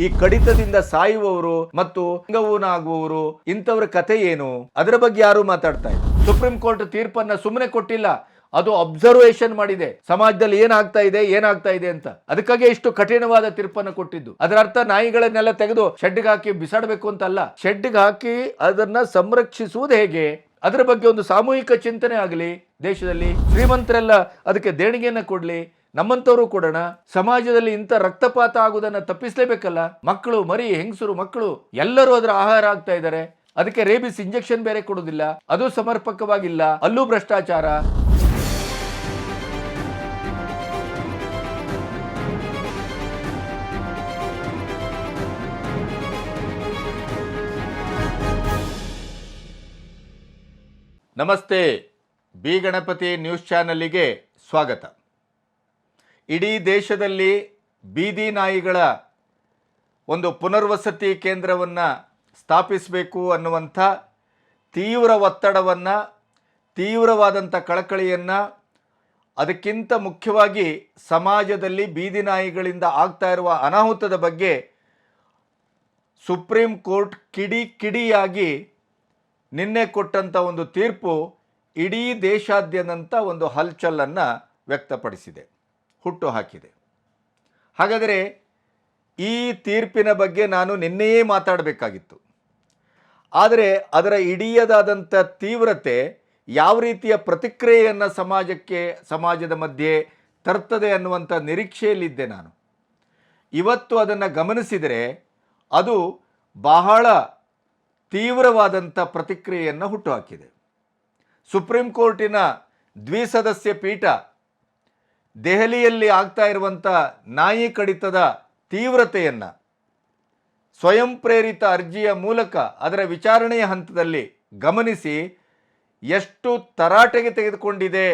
ಈ ಕಡಿತದಿಂದ ಸಾಯುವವರು ಮತ್ತು ಅಂಗವೂನಾಗುವವರು ಇಂಥವ್ರ ಕಥೆ ಏನು? ಅದರ ಬಗ್ಗೆ ಯಾರು ಮಾತಾಡ್ತಾ ಇಲ್ಲ. ಸುಪ್ರೀಂ ಕೋರ್ಟ್ ತೀರ್ಪನ್ನ ಸುಮ್ಮನೆ ಕೊಟ್ಟಿಲ್ಲ, ಅದು ಅಬ್ಸರ್ವೇಷನ್ ಮಾಡಿದೆ, ಸಮಾಜದಲ್ಲಿ ಏನಾಗ್ತಾ ಇದೆ ಅಂತ. ಅದಕ್ಕಾಗಿ ಇಷ್ಟು ಕಠಿಣವಾದ ತೀರ್ಪನ್ನು ಕೊಟ್ಟಿದ್ದು. ಅದರ ಅರ್ಥ ನಾಯಿಗಳನ್ನೆಲ್ಲ ತೆಗೆದು ಶೆಡ್ಗೆ ಹಾಕಿ ಬಿಸಾಡಬೇಕು ಅಂತಲ್ಲ. ಶೆಡ್ಗೆ ಹಾಕಿ ಅದನ್ನ ಸಂರಕ್ಷಿಸುವುದು ಹೇಗೆ, ಅದರ ಬಗ್ಗೆ ಒಂದು ಸಾಮೂಹಿಕ ಚಿಂತನೆ ಆಗಲಿ. ದೇಶದಲ್ಲಿ ಶ್ರೀಮಂತರೆಲ್ಲ ಅದಕ್ಕೆ ದೇಣಿಗೆಯನ್ನ ಕೊಡ್ಲಿ, ನಮ್ಮಂತವರು ಕೊಡೋಣ. ಸಮಾಜದಲ್ಲಿ ಇಂಥ ರಕ್ತಪಾತ ಆಗುವುದನ್ನು ತಪ್ಪಿಸಲೇಬೇಕಲ್ಲ. ಮಕ್ಕಳು, ಮರಿ, ಹೆಂಗಸರು, ಮಕ್ಕಳು ಎಲ್ಲರೂ ಅದರ ಆಹಾರ ಆಗ್ತಾ ಇದ್ದಾರೆ. ಅದಕ್ಕೆ ರೇಬಿಸ್ ಇಂಜೆಕ್ಷನ್ ಬೇರೆ ಕೊಡೋದಿಲ್ಲ, ಅದು ಸಮರ್ಪಕವಾಗಿಲ್ಲ, ಅಲ್ಲೂ ಭ್ರಷ್ಟಾಚಾರ. ನಮಸ್ತೆ, ಬಿ ಗಣಪತಿ ನ್ಯೂಸ್ ಚಾನಲ್ಗೆ ಸ್ವಾಗತ. ಇಡೀ ದೇಶದಲ್ಲಿ ಬೀದಿ ನಾಯಿಗಳ ಒಂದು ಪುನರ್ವಸತಿ ಕೇಂದ್ರವನ್ನು ಸ್ಥಾಪಿಸಬೇಕು ಅನ್ನುವಂಥ ತೀವ್ರ ಒತ್ತಡವನ್ನು, ತೀವ್ರವಾದಂಥ ಕಳಕಳಿಯನ್ನು, ಅದಕ್ಕಿಂತ ಮುಖ್ಯವಾಗಿ ಸಮಾಜದಲ್ಲಿ ಬೀದಿ ನಾಯಿಗಳಿಂದ ಆಗ್ತಾ ಇರುವ ಅನಾಹುತದ ಬಗ್ಗೆ ಸುಪ್ರೀಂ ಕೋರ್ಟ್ ಕಿಡಿಯಾಗಿ ನಿನ್ನೆ ಕೊಟ್ಟಂಥ ಒಂದು ತೀರ್ಪು ಇಡೀ ದೇಶಾದ್ಯಂತ ಒಂದು ಹಲ್ಚಲನ್ನು ವ್ಯಕ್ತಪಡಿಸಿದೆ, ಹುಟ್ಟು ಹಾಕಿದೆ. ಹಾಗಾದರೆ ಈ ತೀರ್ಪಿನ ಬಗ್ಗೆ ನಾನು ನಿನ್ನೆಯೇ ಮಾತಾಡಬೇಕಾಗಿತ್ತು. ಆದರೆ ಅದರ ಇಡೀದಾದಂಥ ತೀವ್ರತೆ ಯಾವ ರೀತಿಯ ಪ್ರತಿಕ್ರಿಯೆಯನ್ನು ಸಮಾಜದ ಮಧ್ಯೆ ತರ್ತದೆ ಅನ್ನುವಂಥ ನಿರೀಕ್ಷೆಯಲ್ಲಿದ್ದೆ ನಾನು. ಇವತ್ತು ಅದನ್ನು ಗಮನಿಸಿದರೆ ಅದು ಬಹಳ ತೀವ್ರವಾದಂಥ ಪ್ರತಿಕ್ರಿಯೆಯನ್ನು ಹುಟ್ಟುಹಾಕಿದೆ. ಸುಪ್ರೀಂ ಕೋರ್ಟಿನ ದ್ವಿಸದಸ್ಯ ಪೀಠ ದೆಹಲಿಯಲ್ಲಿ ಆಗ್ತಾ ಇರುವಂಥ ನಾಯಿ ಕಡಿತದ ತೀವ್ರತೆಯನ್ನು ಸ್ವಯಂ ಪ್ರೇರಿತ ಅರ್ಜಿಯ ಮೂಲಕ ಅದರ ವಿಚಾರಣೆಯ ಹಂತದಲ್ಲಿ ಗಮನಿಸಿ ಎಷ್ಟು ತರಾಟೆಗೆ ತೆಗೆದುಕೊಂಡಿದೆ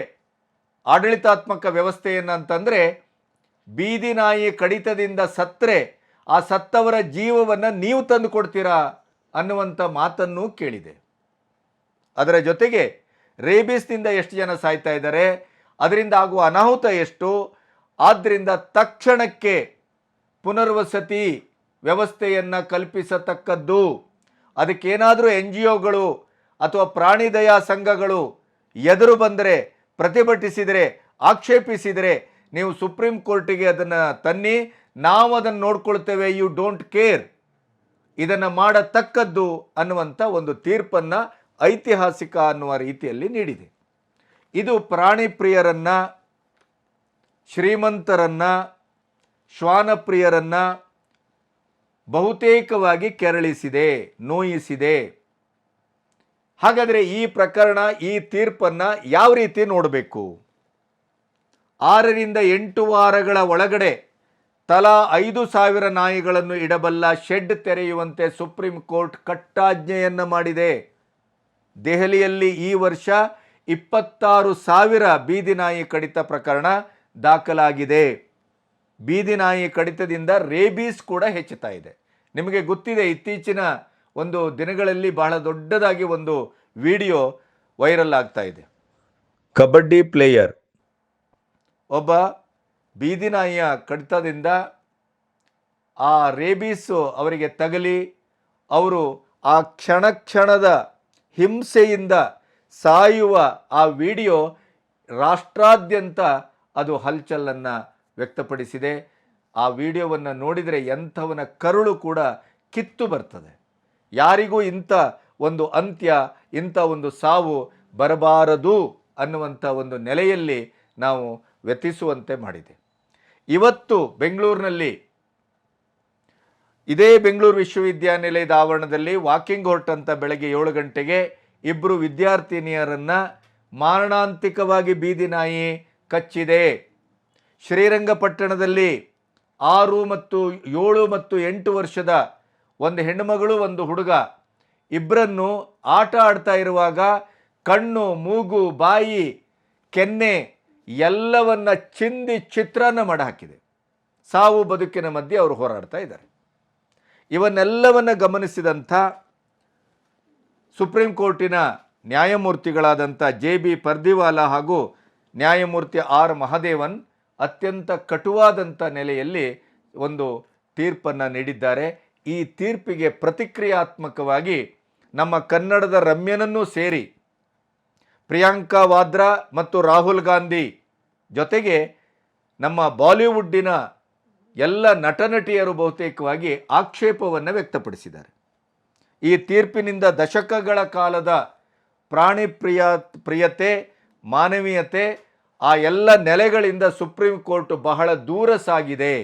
ಆಡಳಿತಾತ್ಮಕ ವ್ಯವಸ್ಥೆಯನ್ನು ಅಂತಂದರೆ, ಬೀದಿ ನಾಯಿ ಕಡಿತದಿಂದ ಸತ್ತರೆ ಆ ಸತ್ತವರ ಜೀವವನ್ನು ನೀವು ತಂದು ಕೊಡ್ತೀರಾ ಅನ್ನುವಂಥ ಮಾತನ್ನು ಕೇಳಿದೆ. ಅದರ ಜೊತೆಗೆ ರೇಬಿಸ್ನಿಂದ ಎಷ್ಟು ಜನ ಸಾಯ್ತಾ ಇದ್ದಾರೆ, ಅದರಿಂದ ಆಗುವ ಅನಾಹುತ ಎಷ್ಟು, ಆದ್ದರಿಂದ ತಕ್ಷಣಕ್ಕೆ ಪುನರ್ವಸತಿ ವ್ಯವಸ್ಥೆಯನ್ನು ಕಲ್ಪಿಸತಕ್ಕದ್ದು. ಅದಕ್ಕೇನಾದರೂ NGOಗಳು ಅಥವಾ ಪ್ರಾಣಿ ದಯಾ ಸಂಘಗಳು ಎದುರು ಬಂದರೆ, ಪ್ರತಿಭಟಿಸಿದರೆ, ಆಕ್ಷೇಪಿಸಿದರೆ ನೀವು ಸುಪ್ರೀಂ ಕೋರ್ಟಿಗೆ ಅದನ್ನು ತನ್ನಿ, ನಾವು ಅದನ್ನು ನೋಡ್ಕೊಳ್ತೇವೆ, ಯು ಡೋಂಟ್ ಕೇರ್, ಇದನ್ನು ಮಾಡತಕ್ಕದ್ದು ಅನ್ನುವಂಥ ಒಂದು ತೀರ್ಪನ್ನು ಐತಿಹಾಸಿಕ ಅನ್ನುವ ರೀತಿಯಲ್ಲಿ ನೀಡಿದೆ. ಇದು ಪ್ರಾಣಿ ಪ್ರಿಯರನ್ನು, ಶ್ರೀಮಂತರನ್ನು, ಶ್ವಾನಪ್ರಿಯರನ್ನು ಬಹುತೇಕವಾಗಿ ಕೆರಳಿಸಿದೆ, ನೋಯಿಸಿದೆ. ಹಾಗಾದರೆ ಈ ಪ್ರಕರಣ, ಈ ತೀರ್ಪನ್ನು ಯಾವ ರೀತಿ ನೋಡಬೇಕು? 6 ರಿಂದ 8 ವಾರಗಳ ಒಳಗಡೆ ತಲಾ 5,000 ನಾಯಿಗಳನ್ನು ಇಡಬಲ್ಲ ಶೆಡ್ ತೆರೆಯುವಂತೆ ಸುಪ್ರೀಂ ಕೋರ್ಟ್ ಕಟ್ಟಾಜ್ಞೆಯನ್ನು ಮಾಡಿದೆ. ದೆಹಲಿಯಲ್ಲಿ ಈ ವರ್ಷ 26,000 ಬೀದಿ ನಾಯಿ ಕಡಿತ ಪ್ರಕರಣ ದಾಖಲಾಗಿದೆ. ಬೀದಿ ನಾಯಿ ಕಡಿತದಿಂದ ರೇಬೀಸ್ ಕೂಡ ಹೆಚ್ಚುತ್ತಾ ಇದೆ. ನಿಮಗೆ ಗೊತ್ತಿದೆ, ಇತ್ತೀಚಿನ ಒಂದು ದಿನಗಳಲ್ಲಿ ಬಹಳ ದೊಡ್ಡದಾಗಿ ಒಂದು ವಿಡಿಯೋ ವೈರಲ್ ಆಗ್ತಾ ಇದೆ. ಕಬಡ್ಡಿ ಪ್ಲೇಯರ್ ಒಬ್ಬ ಬೀದಿ ನಾಯಿಯ ಕಡಿತದಿಂದ ಆ ರೇಬೀಸು ಅವರಿಗೆ ತಗಲಿ ಅವರು ಆ ಕ್ಷಣದ ಹಿಂಸೆಯಿಂದ ಸಾಯುವ ಆ ವಿಡಿಯೋ ರಾಷ್ಟ್ರಾದ್ಯಂತ ಅದು ಹಲ್ಚಲನ್ನು ವ್ಯಕ್ತಪಡಿಸಿದೆ. ಆ ವಿಡಿಯೋವನ್ನು ನೋಡಿದರೆ ಎಂಥವನ ಕರುಳು ಕೂಡ ಕಿತ್ತು ಬರ್ತದೆ. ಯಾರಿಗೂ ಇಂಥ ಒಂದು ಅಂತ್ಯ, ಇಂಥ ಒಂದು ಸಾವು ಬರಬಾರದು ಅನ್ನುವಂಥ ಒಂದು ನೆಲೆಯಲ್ಲಿ ನಾವು ವ್ಯತಿಸುವಂತೆ ಮಾಡಿದೆ. ಇವತ್ತು ಬೆಂಗಳೂರಿನಲ್ಲಿ, ಇದೇ ಬೆಂಗಳೂರು ವಿಶ್ವವಿದ್ಯಾನಿಲಯದ ಆವರಣದಲ್ಲಿ ವಾಕಿಂಗ್ ಹೊರಟಂತ ಬೆಳಗ್ಗೆ 7 ಗಂಟೆಗೆ 2 ವಿದ್ಯಾರ್ಥಿನಿಯರನ್ನು ಮಾರಣಾಂತಿಕವಾಗಿ ಬೀದಿ ನಾಯಿ ಕಚ್ಚಿದೆ. ಶ್ರೀರಂಗಪಟ್ಟಣದಲ್ಲಿ 6 ಮತ್ತು 7 ಮತ್ತು 8 ವರ್ಷದ ಒಂದು ಹೆಣ್ಣುಮಗಳು, ಒಂದು ಹುಡುಗ, ಇಬ್ಬರನ್ನು ಆಟ ಆಡ್ತಾ ಇರುವಾಗ ಕಣ್ಣು, ಮೂಗು, ಬಾಯಿ, ಕೆನ್ನೆ ಎಲ್ಲವನ್ನ ಚಿಂದಿ ಚಿತ್ರಾನ್ನ ಮಾಡಿ ಹಾಕಿದೆ. ಸಾವು ಬದುಕಿನ ಮಧ್ಯೆ ಅವರು ಹೋರಾಡ್ತಾ ಇದ್ದಾರೆ. ಇವನ್ನೆಲ್ಲವನ್ನು ಗಮನಿಸಿದಂಥ ಸುಪ್ರೀಂ ಕೋರ್ಟಿನ ನ್ಯಾಯಮೂರ್ತಿಗಳಾದಂಥ JB ಪರ್ದಿವಾಲಾ ಹಾಗೂ ನ್ಯಾಯಮೂರ್ತಿ R ಮಹದೇವನ್ ಅತ್ಯಂತ ಕಟುವಾದಂಥ ನೆಲೆಯಲ್ಲಿ ಒಂದು ತೀರ್ಪನ್ನು ನೀಡಿದ್ದಾರೆ. ಈ ತೀರ್ಪಿಗೆ ಪ್ರತಿಕ್ರಿಯಾತ್ಮಕವಾಗಿ ನಮ್ಮ ಕನ್ನಡದ ರಮ್ಯನನ್ನೂ ಸೇರಿ ಪ್ರಿಯಾಂಕಾ ವಾದ್ರಾ ಮತ್ತು ರಾಹುಲ್ ಗಾಂಧಿ ಜೊತೆಗೆ ನಮ್ಮ ಬಾಲಿವುಡ್ಡಿನ ಎಲ್ಲ ನಟನಟಿಯರು ಬಹುತೇಕವಾಗಿ ಆಕ್ಷೇಪವನ್ನು ವ್ಯಕ್ತಪಡಿಸಿದ್ದಾರೆ. ಈ ತೀರ್ಪಿನಿಂದ ದಶಕಗಳ ಕಾಲದ ಪ್ರಾಣಿ ಪ್ರಿಯತೆ, ಮಾನವೀಯತೆ, ಆ ಎಲ್ಲ ನೆಲೆಗಳಿಂದ ಸುಪ್ರೀಂ ಕೋರ್ಟ್ ಬಹಳ ದೂರ ಸಾಗಿದೆ.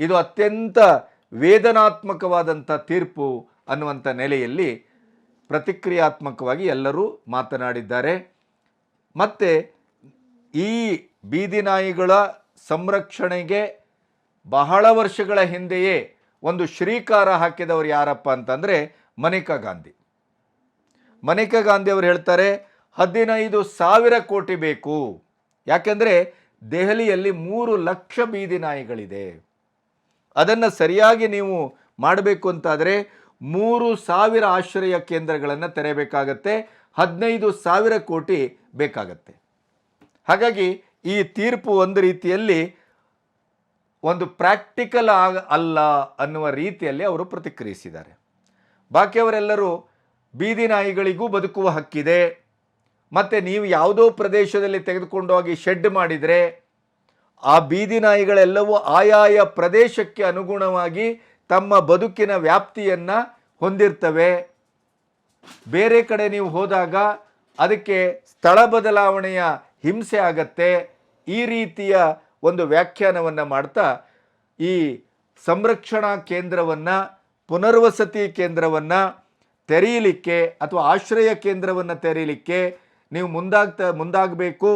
ಇದು ಅತ್ಯಂತ ವೇದನಾತ್ಮಕವಾದಂಥ ತೀರ್ಪು ಅನ್ನುವಂಥ ನೆಲೆಯಲ್ಲಿ ಪ್ರತಿಕ್ರಿಯಾತ್ಮಕವಾಗಿ ಎಲ್ಲರೂ ಮಾತನಾಡಿದ್ದಾರೆ. ಮತ್ತು ಈ ಬೀದಿ ನಾಯಿಗಳ ಸಂರಕ್ಷಣೆಗೆ ಬಹಳ ವರ್ಷಗಳ ಹಿಂದೆಯೇ ಒಂದು ಶ್ರೀಕಾರ ಹಾಕಿದವರು ಯಾರಪ್ಪ ಅಂತಂದರೆ ಮನೇಕಾ ಗಾಂಧಿ. ಮನೇಕಾ ಗಾಂಧಿ ಅವರು ಹೇಳ್ತಾರೆ 15,000 ಕೋಟಿ ಬೇಕು. ಯಾಕೆಂದರೆ ದೆಹಲಿಯಲ್ಲಿ 3 ಲಕ್ಷ ಬೀದಿ ನಾಯಿಗಳಿದೆ. ಅದನ್ನು ಸರಿಯಾಗಿ ನೀವು ಮಾಡಬೇಕು ಅಂತಾದರೆ 3,000 ಆಶ್ರಯ ಕೇಂದ್ರಗಳನ್ನು ತೆರೆಯಬೇಕಾಗತ್ತೆ. 15,000 ಕೋಟಿ ಬೇಕಾಗತ್ತೆ. ಹಾಗಾಗಿ ಈ ತೀರ್ಪು ಒಂದು ರೀತಿಯಲ್ಲಿ ಒಂದು ಪ್ರಾಕ್ಟಿಕಲ್ ಅಲ್ಲ ಅನ್ನುವ ರೀತಿಯಲ್ಲಿ ಅವರು ಪ್ರತಿಕ್ರಿಯಿಸಿದ್ದಾರೆ. ಬಾಕಿಯವರೆಲ್ಲರೂ ಬೀದಿ ನಾಯಿಗಳಿಗೂ ಬದುಕುವ ಹಕ್ಕಿದೆ, ಮತ್ತು ನೀವು ಯಾವುದೋ ಪ್ರದೇಶದಲ್ಲಿ ತೆಗೆದುಕೊಂಡು ಹೋಗಿ ಶೆಡ್ ಮಾಡಿದರೆ ಆ ಬೀದಿ ನಾಯಿಗಳೆಲ್ಲವೂ ಆಯಾಯ ಪ್ರದೇಶಕ್ಕೆ ಅನುಗುಣವಾಗಿ ತಮ್ಮ ಬದುಕಿನ ವ್ಯಾಪ್ತಿಯನ್ನು ಹೊಂದಿರ್ತವೆ. ಬೇರೆ ಕಡೆ ನೀವು ಹೋದಾಗ ಅದಕ್ಕೆ ಸ್ಥಳ ಬದಲಾವಣೆಯ ಹಿಂಸೆ ಆಗತ್ತೆ. ಈ ರೀತಿಯ ಒಂದು ವ್ಯಾಖ್ಯಾನವನ್ನು ಮಾಡ್ತಾ ಈ ಸಂರಕ್ಷಣಾ ಕೇಂದ್ರವನ್ನು, ಪುನರ್ವಸತಿ ಕೇಂದ್ರವನ್ನು ತೆರೆಯಲಿಕ್ಕೆ ಅಥವಾ ಆಶ್ರಯ ಕೇಂದ್ರವನ್ನು ತೆರೆಯಲಿಕ್ಕೆ ನೀವು ಮುಂದಾಗಬೇಕು.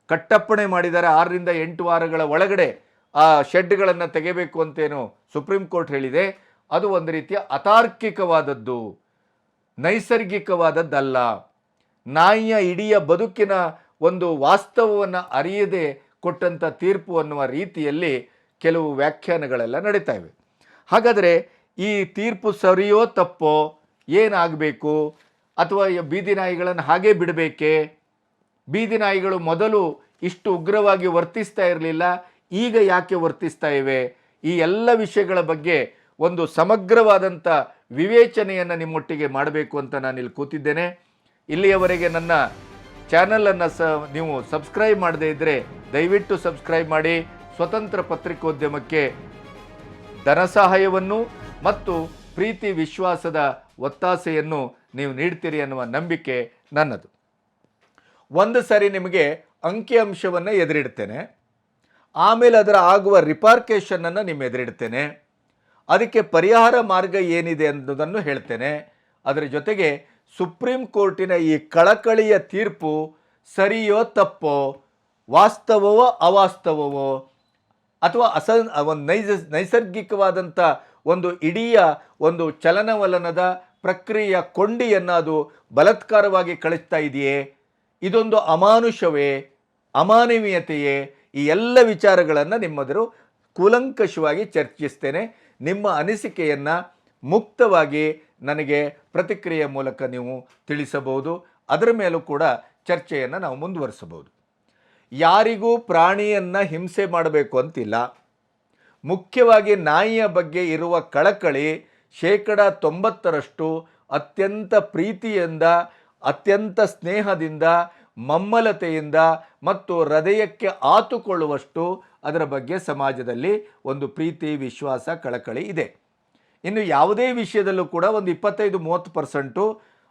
ಕಟ್ಟಪ್ಪಣೆ ಮಾಡಿದ್ದಾರೆ. 6 ರಿಂದ 8 ವಾರಗಳ ಒಳಗಡೆ ಆ ಶೆಡ್ಗಳನ್ನು ತೆಗೆಯಬೇಕು ಅಂತೇನು ಸುಪ್ರೀಂ ಕೋರ್ಟ್ ಹೇಳಿದೆ. ಅದು ಒಂದು ರೀತಿಯ ಅತಾರ್ಕಿಕವಾದದ್ದು, ನೈಸರ್ಗಿಕವಾದದ್ದಲ್ಲ. ನಾಯಿಯ ಇಡೀ ಬದುಕಿನ ಒಂದು ವಾಸ್ತವವನ್ನು ಅರಿಯದೆ ಕೊಟ್ಟಂಥ ತೀರ್ಪು ಅನ್ನುವ ರೀತಿಯಲ್ಲಿ ಕೆಲವು ವ್ಯಾಖ್ಯಾನಗಳೆಲ್ಲ ನಡೀತಾ ಇವೆ. ಹಾಗಾದರೆ ಈ ತೀರ್ಪು ಸರಿಯೋ ತಪ್ಪೋ, ಏನಾಗಬೇಕು? ಅಥವಾ ಬೀದಿ ನಾಯಿಗಳನ್ನು ಹಾಗೇ ಬಿಡಬೇಕೇ? ಬೀದಿ ನಾಯಿಗಳು ಮೊದಲು ಇಷ್ಟು ಉಗ್ರವಾಗಿ ವರ್ತಿಸ್ತಾ ಇರಲಿಲ್ಲ, ಈಗ ಯಾಕೆ ವರ್ತಿಸ್ತಾ ಇವೆ? ಈ ಎಲ್ಲ ವಿಷಯಗಳ ಬಗ್ಗೆ ಒಂದು ಸಮಗ್ರವಾದಂಥ ವಿವೇಚನೆಯನ್ನು ನಿಮ್ಮೊಟ್ಟಿಗೆ ಮಾಡಬೇಕು ಅಂತ ನಾನಿಲ್ಲಿ ಕೂತಿದ್ದೇನೆ. ಇಲ್ಲಿಯವರೆಗೆ ನನ್ನ ಚಾನಲನ್ನು ನೀವು ಸಬ್ಸ್ಕ್ರೈಬ್ ಮಾಡದೇ ಇದ್ದರೆ ದಯವಿಟ್ಟು ಸಬ್ಸ್ಕ್ರೈಬ್ ಮಾಡಿ. ಸ್ವತಂತ್ರ ಪತ್ರಿಕೋದ್ಯಮಕ್ಕೆ ಧನ ಸಹಾಯವನ್ನು ಮತ್ತು ಪ್ರೀತಿ ವಿಶ್ವಾಸದ ಒತ್ತಾಸೆಯನ್ನು ನೀವು ನೀಡ್ತೀರಿ ಅನ್ನುವ ನಂಬಿಕೆ ನನ್ನದು. ಒಂದು ಸರಿ ನಿಮಗೆ ಅಂಕಿಅಂಶವನ್ನು ಎದುರಿಡ್ತೇನೆ, ಆಮೇಲೆ ಅದರ ಆಗುವ ರಿಪಾರ್ಕೇಷನನ್ನು ನಿಮ್ಮ ಎದುರಿಡ್ತೇನೆ. ಅದಕ್ಕೆ ಪರಿಹಾರ ಮಾರ್ಗ ಏನಿದೆ ಅನ್ನೋದನ್ನು ಹೇಳ್ತೇನೆ. ಅದರ ಜೊತೆಗೆ ಸುಪ್ರೀಂ ಕೋರ್ಟಿನ ಈ ಕಳಕಳಿಯ ತೀರ್ಪು ಸರಿಯೋ ತಪ್ಪೋ, ವಾಸ್ತವವೋ ಅವಾಸ್ತವವೋ, ಅಥವಾ ಒಂದು ನೈಸರ್ಗಿಕವಾದಂಥ ಒಂದು ಇಡೀ ಒಂದು ಚಲನವಲನದ ಪ್ರಕ್ರಿಯೆಯ ಕೊಂಡಿಯನ್ನು ಅದು ಬಲಾತ್ಕಾರವಾಗಿ ಕಳಿಸ್ತಾ ಇದೆಯೇ? ಇದೊಂದು ಅಮಾನುಷವೇ, ಅಮಾನವೀಯತೆಯೇ? ಈ ಎಲ್ಲ ವಿಚಾರಗಳನ್ನು ನಿಮ್ಮೆದುರು ಕೂಲಂಕಷವಾಗಿ ಚರ್ಚಿಸ್ತೇನೆ. ನಿಮ್ಮ ಅನಿಸಿಕೆಯನ್ನು ಮುಕ್ತವಾಗಿ ನನಗೆ ಪ್ರತಿಕ್ರಿಯೆ ಮೂಲಕ ನೀವು ತಿಳಿಸಬಹುದು. ಅದರ ಮೇಲೂ ಕೂಡ ಚರ್ಚೆಯನ್ನು ನಾವು ಮುಂದುವರಿಸಬಹುದು. ಯಾರಿಗೂ ಪ್ರಾಣಿಯನ್ನು ಹಿಂಸೆ ಮಾಡಬೇಕು ಅಂತಿಲ್ಲ. ಮುಖ್ಯವಾಗಿ ನಾಯಿಯ ಬಗ್ಗೆ ಇರುವ ಕಳಕಳಿ 90% ಅತ್ಯಂತ ಪ್ರೀತಿಯಿಂದ, ಅತ್ಯಂತ ಸ್ನೇಹದಿಂದ, ಮಮ್ಮಲತೆಯಿಂದ ಮತ್ತು ಹೃದಯಕ್ಕೆ ಆತುಕೊಳ್ಳುವಷ್ಟು ಅದರ ಬಗ್ಗೆ ಸಮಾಜದಲ್ಲಿ ಒಂದು ಪ್ರೀತಿ, ವಿಶ್ವಾಸ, ಕಳಕಳಿ ಇದೆ. ಇನ್ನು ಯಾವುದೇ ವಿಷಯದಲ್ಲೂ ಕೂಡ ಒಂದು 25-30%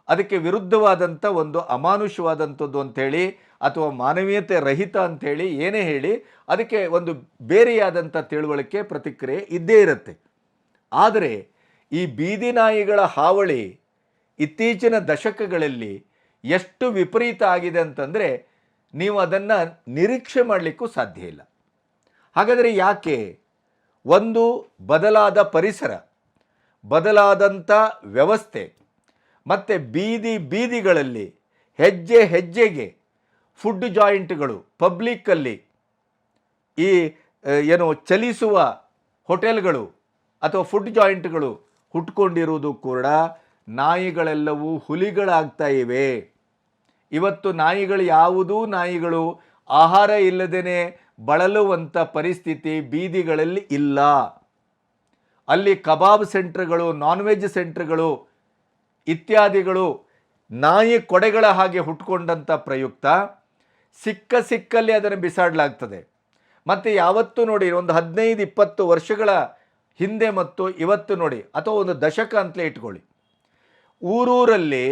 ಅದಕ್ಕೆ ವಿರುದ್ಧವಾದಂಥ ಒಂದು ಅಮಾನುಷವಾದಂಥದ್ದು ಅಂಥೇಳಿ ಅಥವಾ ಮಾನವೀಯತೆ ರಹಿತ ಅಂಥೇಳಿ ಏನೇ ಹೇಳಿ ಅದಕ್ಕೆ ಒಂದು ಬೇರೆಯಾದಂಥ ತಿಳುವಳಿಕೆ, ಪ್ರತಿಕ್ರಿಯೆ ಇದ್ದೇ ಇರುತ್ತೆ. ಆದರೆ ಈ ಬೀದಿ ನಾಯಿಗಳ ಹಾವಳಿ ಇತ್ತೀಚಿನ ದಶಕಗಳಲ್ಲಿ ಎಷ್ಟು ವಿಪರೀತ ಆಗಿದೆ ಅಂತಂದರೆ ನೀವು ಅದನ್ನು ನಿರೀಕ್ಷೆ ಮಾಡಲಿಕ್ಕೂ ಸಾಧ್ಯ ಇಲ್ಲ. ಹಾಗಾದರೆ ಯಾಕೆ? ಒಂದು ಬದಲಾದ ಪರಿಸರ, ಬದಲಾದಂಥ ವ್ಯವಸ್ಥೆ, ಮತ್ತು ಬೀದಿಗಳಲ್ಲಿ ಹೆಜ್ಜೆ ಹೆಜ್ಜೆಗೆ ಫುಡ್ ಜಾಯಿಂಟ್ಗಳು, ಪಬ್ಲಿಕ್ಕಲ್ಲಿ ಈ ಚಲಿಸುವ ಹೋಟೆಲ್ಗಳು ಅಥವಾ ಫುಡ್ ಜಾಯಿಂಟ್ಗಳು ಹುಟ್ಕೊಂಡಿರುವುದು ಕೂಡ ನಾಯಿಗಳೆಲ್ಲವೂ ಹುಲಿಗಳಾಗ್ತಾ ಇವೆ. ಇವತ್ತು ಯಾವುದೂ ನಾಯಿಗಳು ಆಹಾರ ಇಲ್ಲದೇ ಬಳಲುವಂಥ ಪರಿಸ್ಥಿತಿ ಬೀದಿಗಳಲ್ಲಿ ಇಲ್ಲ. ಅಲ್ಲಿ ಕಬಾಬ್ ಸೆಂಟರ್ಗಳು, ನಾನ್ ವೆಜ್ ಸೆಂಟರ್ಗಳು ಇತ್ಯಾದಿಗಳು ನಾಯಿ ಕೊಡೆಗಳ ಹಾಗೆ ಹುಟ್ಕೊಂಡಂಥ ಪ್ರಯುಕ್ತ ಸಿಕ್ಕಲ್ಲಿ ಅದನ್ನು ಬಿಸಾಡಲಾಗ್ತದೆ. ಮತ್ತು ಯಾವತ್ತೂ ನೋಡಿ, ಒಂದು 15-20 ವರ್ಷಗಳ ಹಿಂದೆ ಮತ್ತು ಇವತ್ತು ನೋಡಿ, ಅಥವಾ ಒಂದು ದಶಕ ಅಂತಲೇ ಇಟ್ಕೊಳ್ಳಿ, ಊರೂರಲ್ಲಿ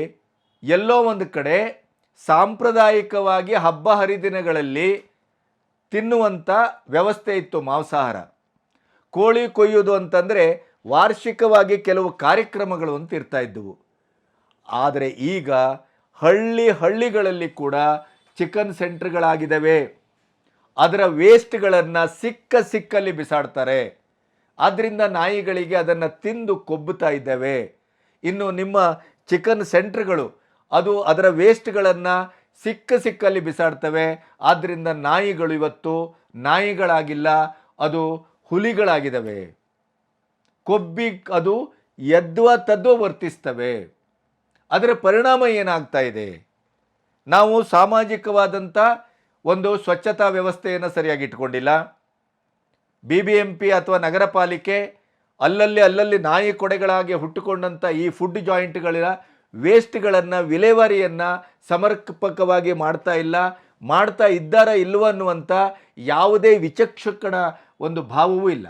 ಎಲ್ಲೋ ಒಂದು ಕಡೆ ಸಾಂಪ್ರದಾಯಿಕವಾಗಿ ಹಬ್ಬ ಹರಿದಿನಗಳಲ್ಲಿ ತಿನ್ನುವಂಥ ವ್ಯವಸ್ಥೆ ಇತ್ತು. ಮಾಂಸಾಹಾರ, ಕೋಳಿ ಕೊಯ್ಯೋದು ಅಂತಂದರೆ ವಾರ್ಷಿಕವಾಗಿ ಕೆಲವು ಕಾರ್ಯಕ್ರಮಗಳು ಅಂತ ಇರ್ತಾ ಇದ್ದವು. ಆದರೆ ಈಗ ಹಳ್ಳಿಗಳಲ್ಲಿ ಕೂಡ ಚಿಕನ್ ಸೆಂಟರ್ಗಳಾಗಿದ್ದಾವೆ. ಅದರ ವೇಸ್ಟ್ಗಳನ್ನು ಸಿಕ್ಕಲ್ಲಿ ಬಿಸಾಡ್ತಾರೆ. ಆದ್ದರಿಂದ ನಾಯಿಗಳಿಗೆ ಅದನ್ನು ತಿಂದು ಕೊಬ್ಬುತ್ತಾ ಇದ್ದಾವೆ. ಇನ್ನು ನಿಮ್ಮ ಚಿಕನ್ ಸೆಂಟರ್ಗಳು ಅದರ ವೇಸ್ಟ್ಗಳನ್ನು ಸಿಕ್ಕಲ್ಲಿ ಬಿಸಾಡ್ತವೆ. ಆದ್ದರಿಂದ ನಾಯಿಗಳು ಇವತ್ತು ನಾಯಿಗಳಾಗಿಲ್ಲ, ಅದು ಹುಲಿಗಳಾಗಿದ್ದಾವೆ. ಕೊಬ್ಬಿ ಅದು ತದ್ವ ವರ್ತಿಸ್ತವೆ. ಅದರ ಪರಿಣಾಮ ಏನಾಗ್ತಾ ಇದೆ? ನಾವು ಸಾಮಾಜಿಕವಾದಂಥ ಒಂದು ಸ್ವಚ್ಛತಾ ವ್ಯವಸ್ಥೆಯನ್ನು ಸರಿಯಾಗಿ ಇಟ್ಕೊಂಡಿಲ್ಲ. BBMP ಅಥವಾ ನಗರ ಪಾಲಿಕೆ ಅಲ್ಲಲ್ಲಿ ನಾಯಿ ಕೊಡೆಗಳಾಗಿ ಹುಟ್ಟುಕೊಂಡಂಥ ಈ ಫುಡ್ ಜಾಯಿಂಟ್ಗಳ ವೇಸ್ಟ್ಗಳನ್ನು ವಿಲೇವಾರಿಯನ್ನು ಸಮರ್ಪಕವಾಗಿ ಮಾಡ್ತಾ ಇದ್ದಾರಾ ಇಲ್ವ ಅನ್ನುವಂಥ ಯಾವುದೇ ವಿಚಕ್ಷಣ ಒಂದು ಭಾವವೂ ಇಲ್ಲ.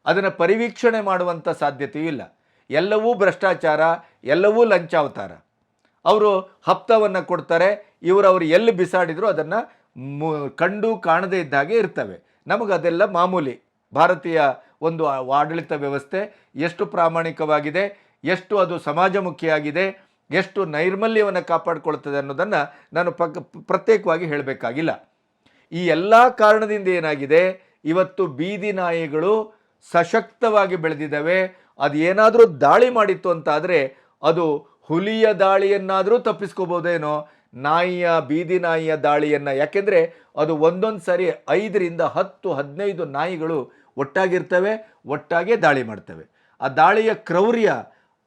ಅದನ್ನು ಪರಿವೀಕ್ಷಣೆ ಮಾಡುವಂಥ ಸಾಧ್ಯತೆಯೂ ಇಲ್ಲ. ಎಲ್ಲವೂ ಭ್ರಷ್ಟಾಚಾರ, ಎಲ್ಲವೂ ಲಂಚಾವತಾರ. ಅವರು ಹಪ್ತವನ್ನು ಕೊಡ್ತಾರೆ, ಅವರು ಎಲ್ಲಿ ಬಿಸಾಡಿದ್ರು ಅದನ್ನು ಕಂಡು ಕಾಣದೇ ಇದ್ದಾಗೆ ಇರ್ತವೆ. ನಮಗದೆಲ್ಲ ಮಾಮೂಲಿ. ಭಾರತೀಯ ಒಂದು ಆಡಳಿತ ವ್ಯವಸ್ಥೆ ಎಷ್ಟು ಪ್ರಾಮಾಣಿಕವಾಗಿದೆ, ಎಷ್ಟು ಅದು ಸಮಾಜಮುಖಿಯಾಗಿದೆ, ಎಷ್ಟು ನೈರ್ಮಲ್ಯವನ್ನು ಕಾಪಾಡಿಕೊಳ್ತದೆ ಅನ್ನೋದನ್ನು ನಾನು ಪ್ರತ್ಯೇಕವಾಗಿ ಹೇಳಬೇಕಾಗಿಲ್ಲ. ಈ ಎಲ್ಲ ಕಾರಣದಿಂದ ಏನಾಗಿದೆ, ಇವತ್ತು ಬೀದಿ ನಾಯಿಗಳು ಸಶಕ್ತವಾಗಿ ಬೆಳೆದಿದ್ದಾವೆ. ಅದು ಏನಾದರೂ ದಾಳಿ ಮಾಡಿತ್ತು ಅಂತಾದರೆ ಅದು ಹುಲಿಯ ದಾಳಿಯನ್ನಾದರೂ ತಪ್ಪಿಸ್ಕೋಬೋದೇನೋ, ಬೀದಿ ನಾಯಿಯ ದಾಳಿಯನ್ನು. ಯಾಕೆಂದರೆ ಅದು ಒಂದೊಂದು ಸಾರಿ 5-10-15 ನಾಯಿಗಳು ಒಟ್ಟಾಗೇ ದಾಳಿ ಮಾಡ್ತವೆ. ಆ ದಾಳಿಯ ಕ್ರೌರ್ಯ,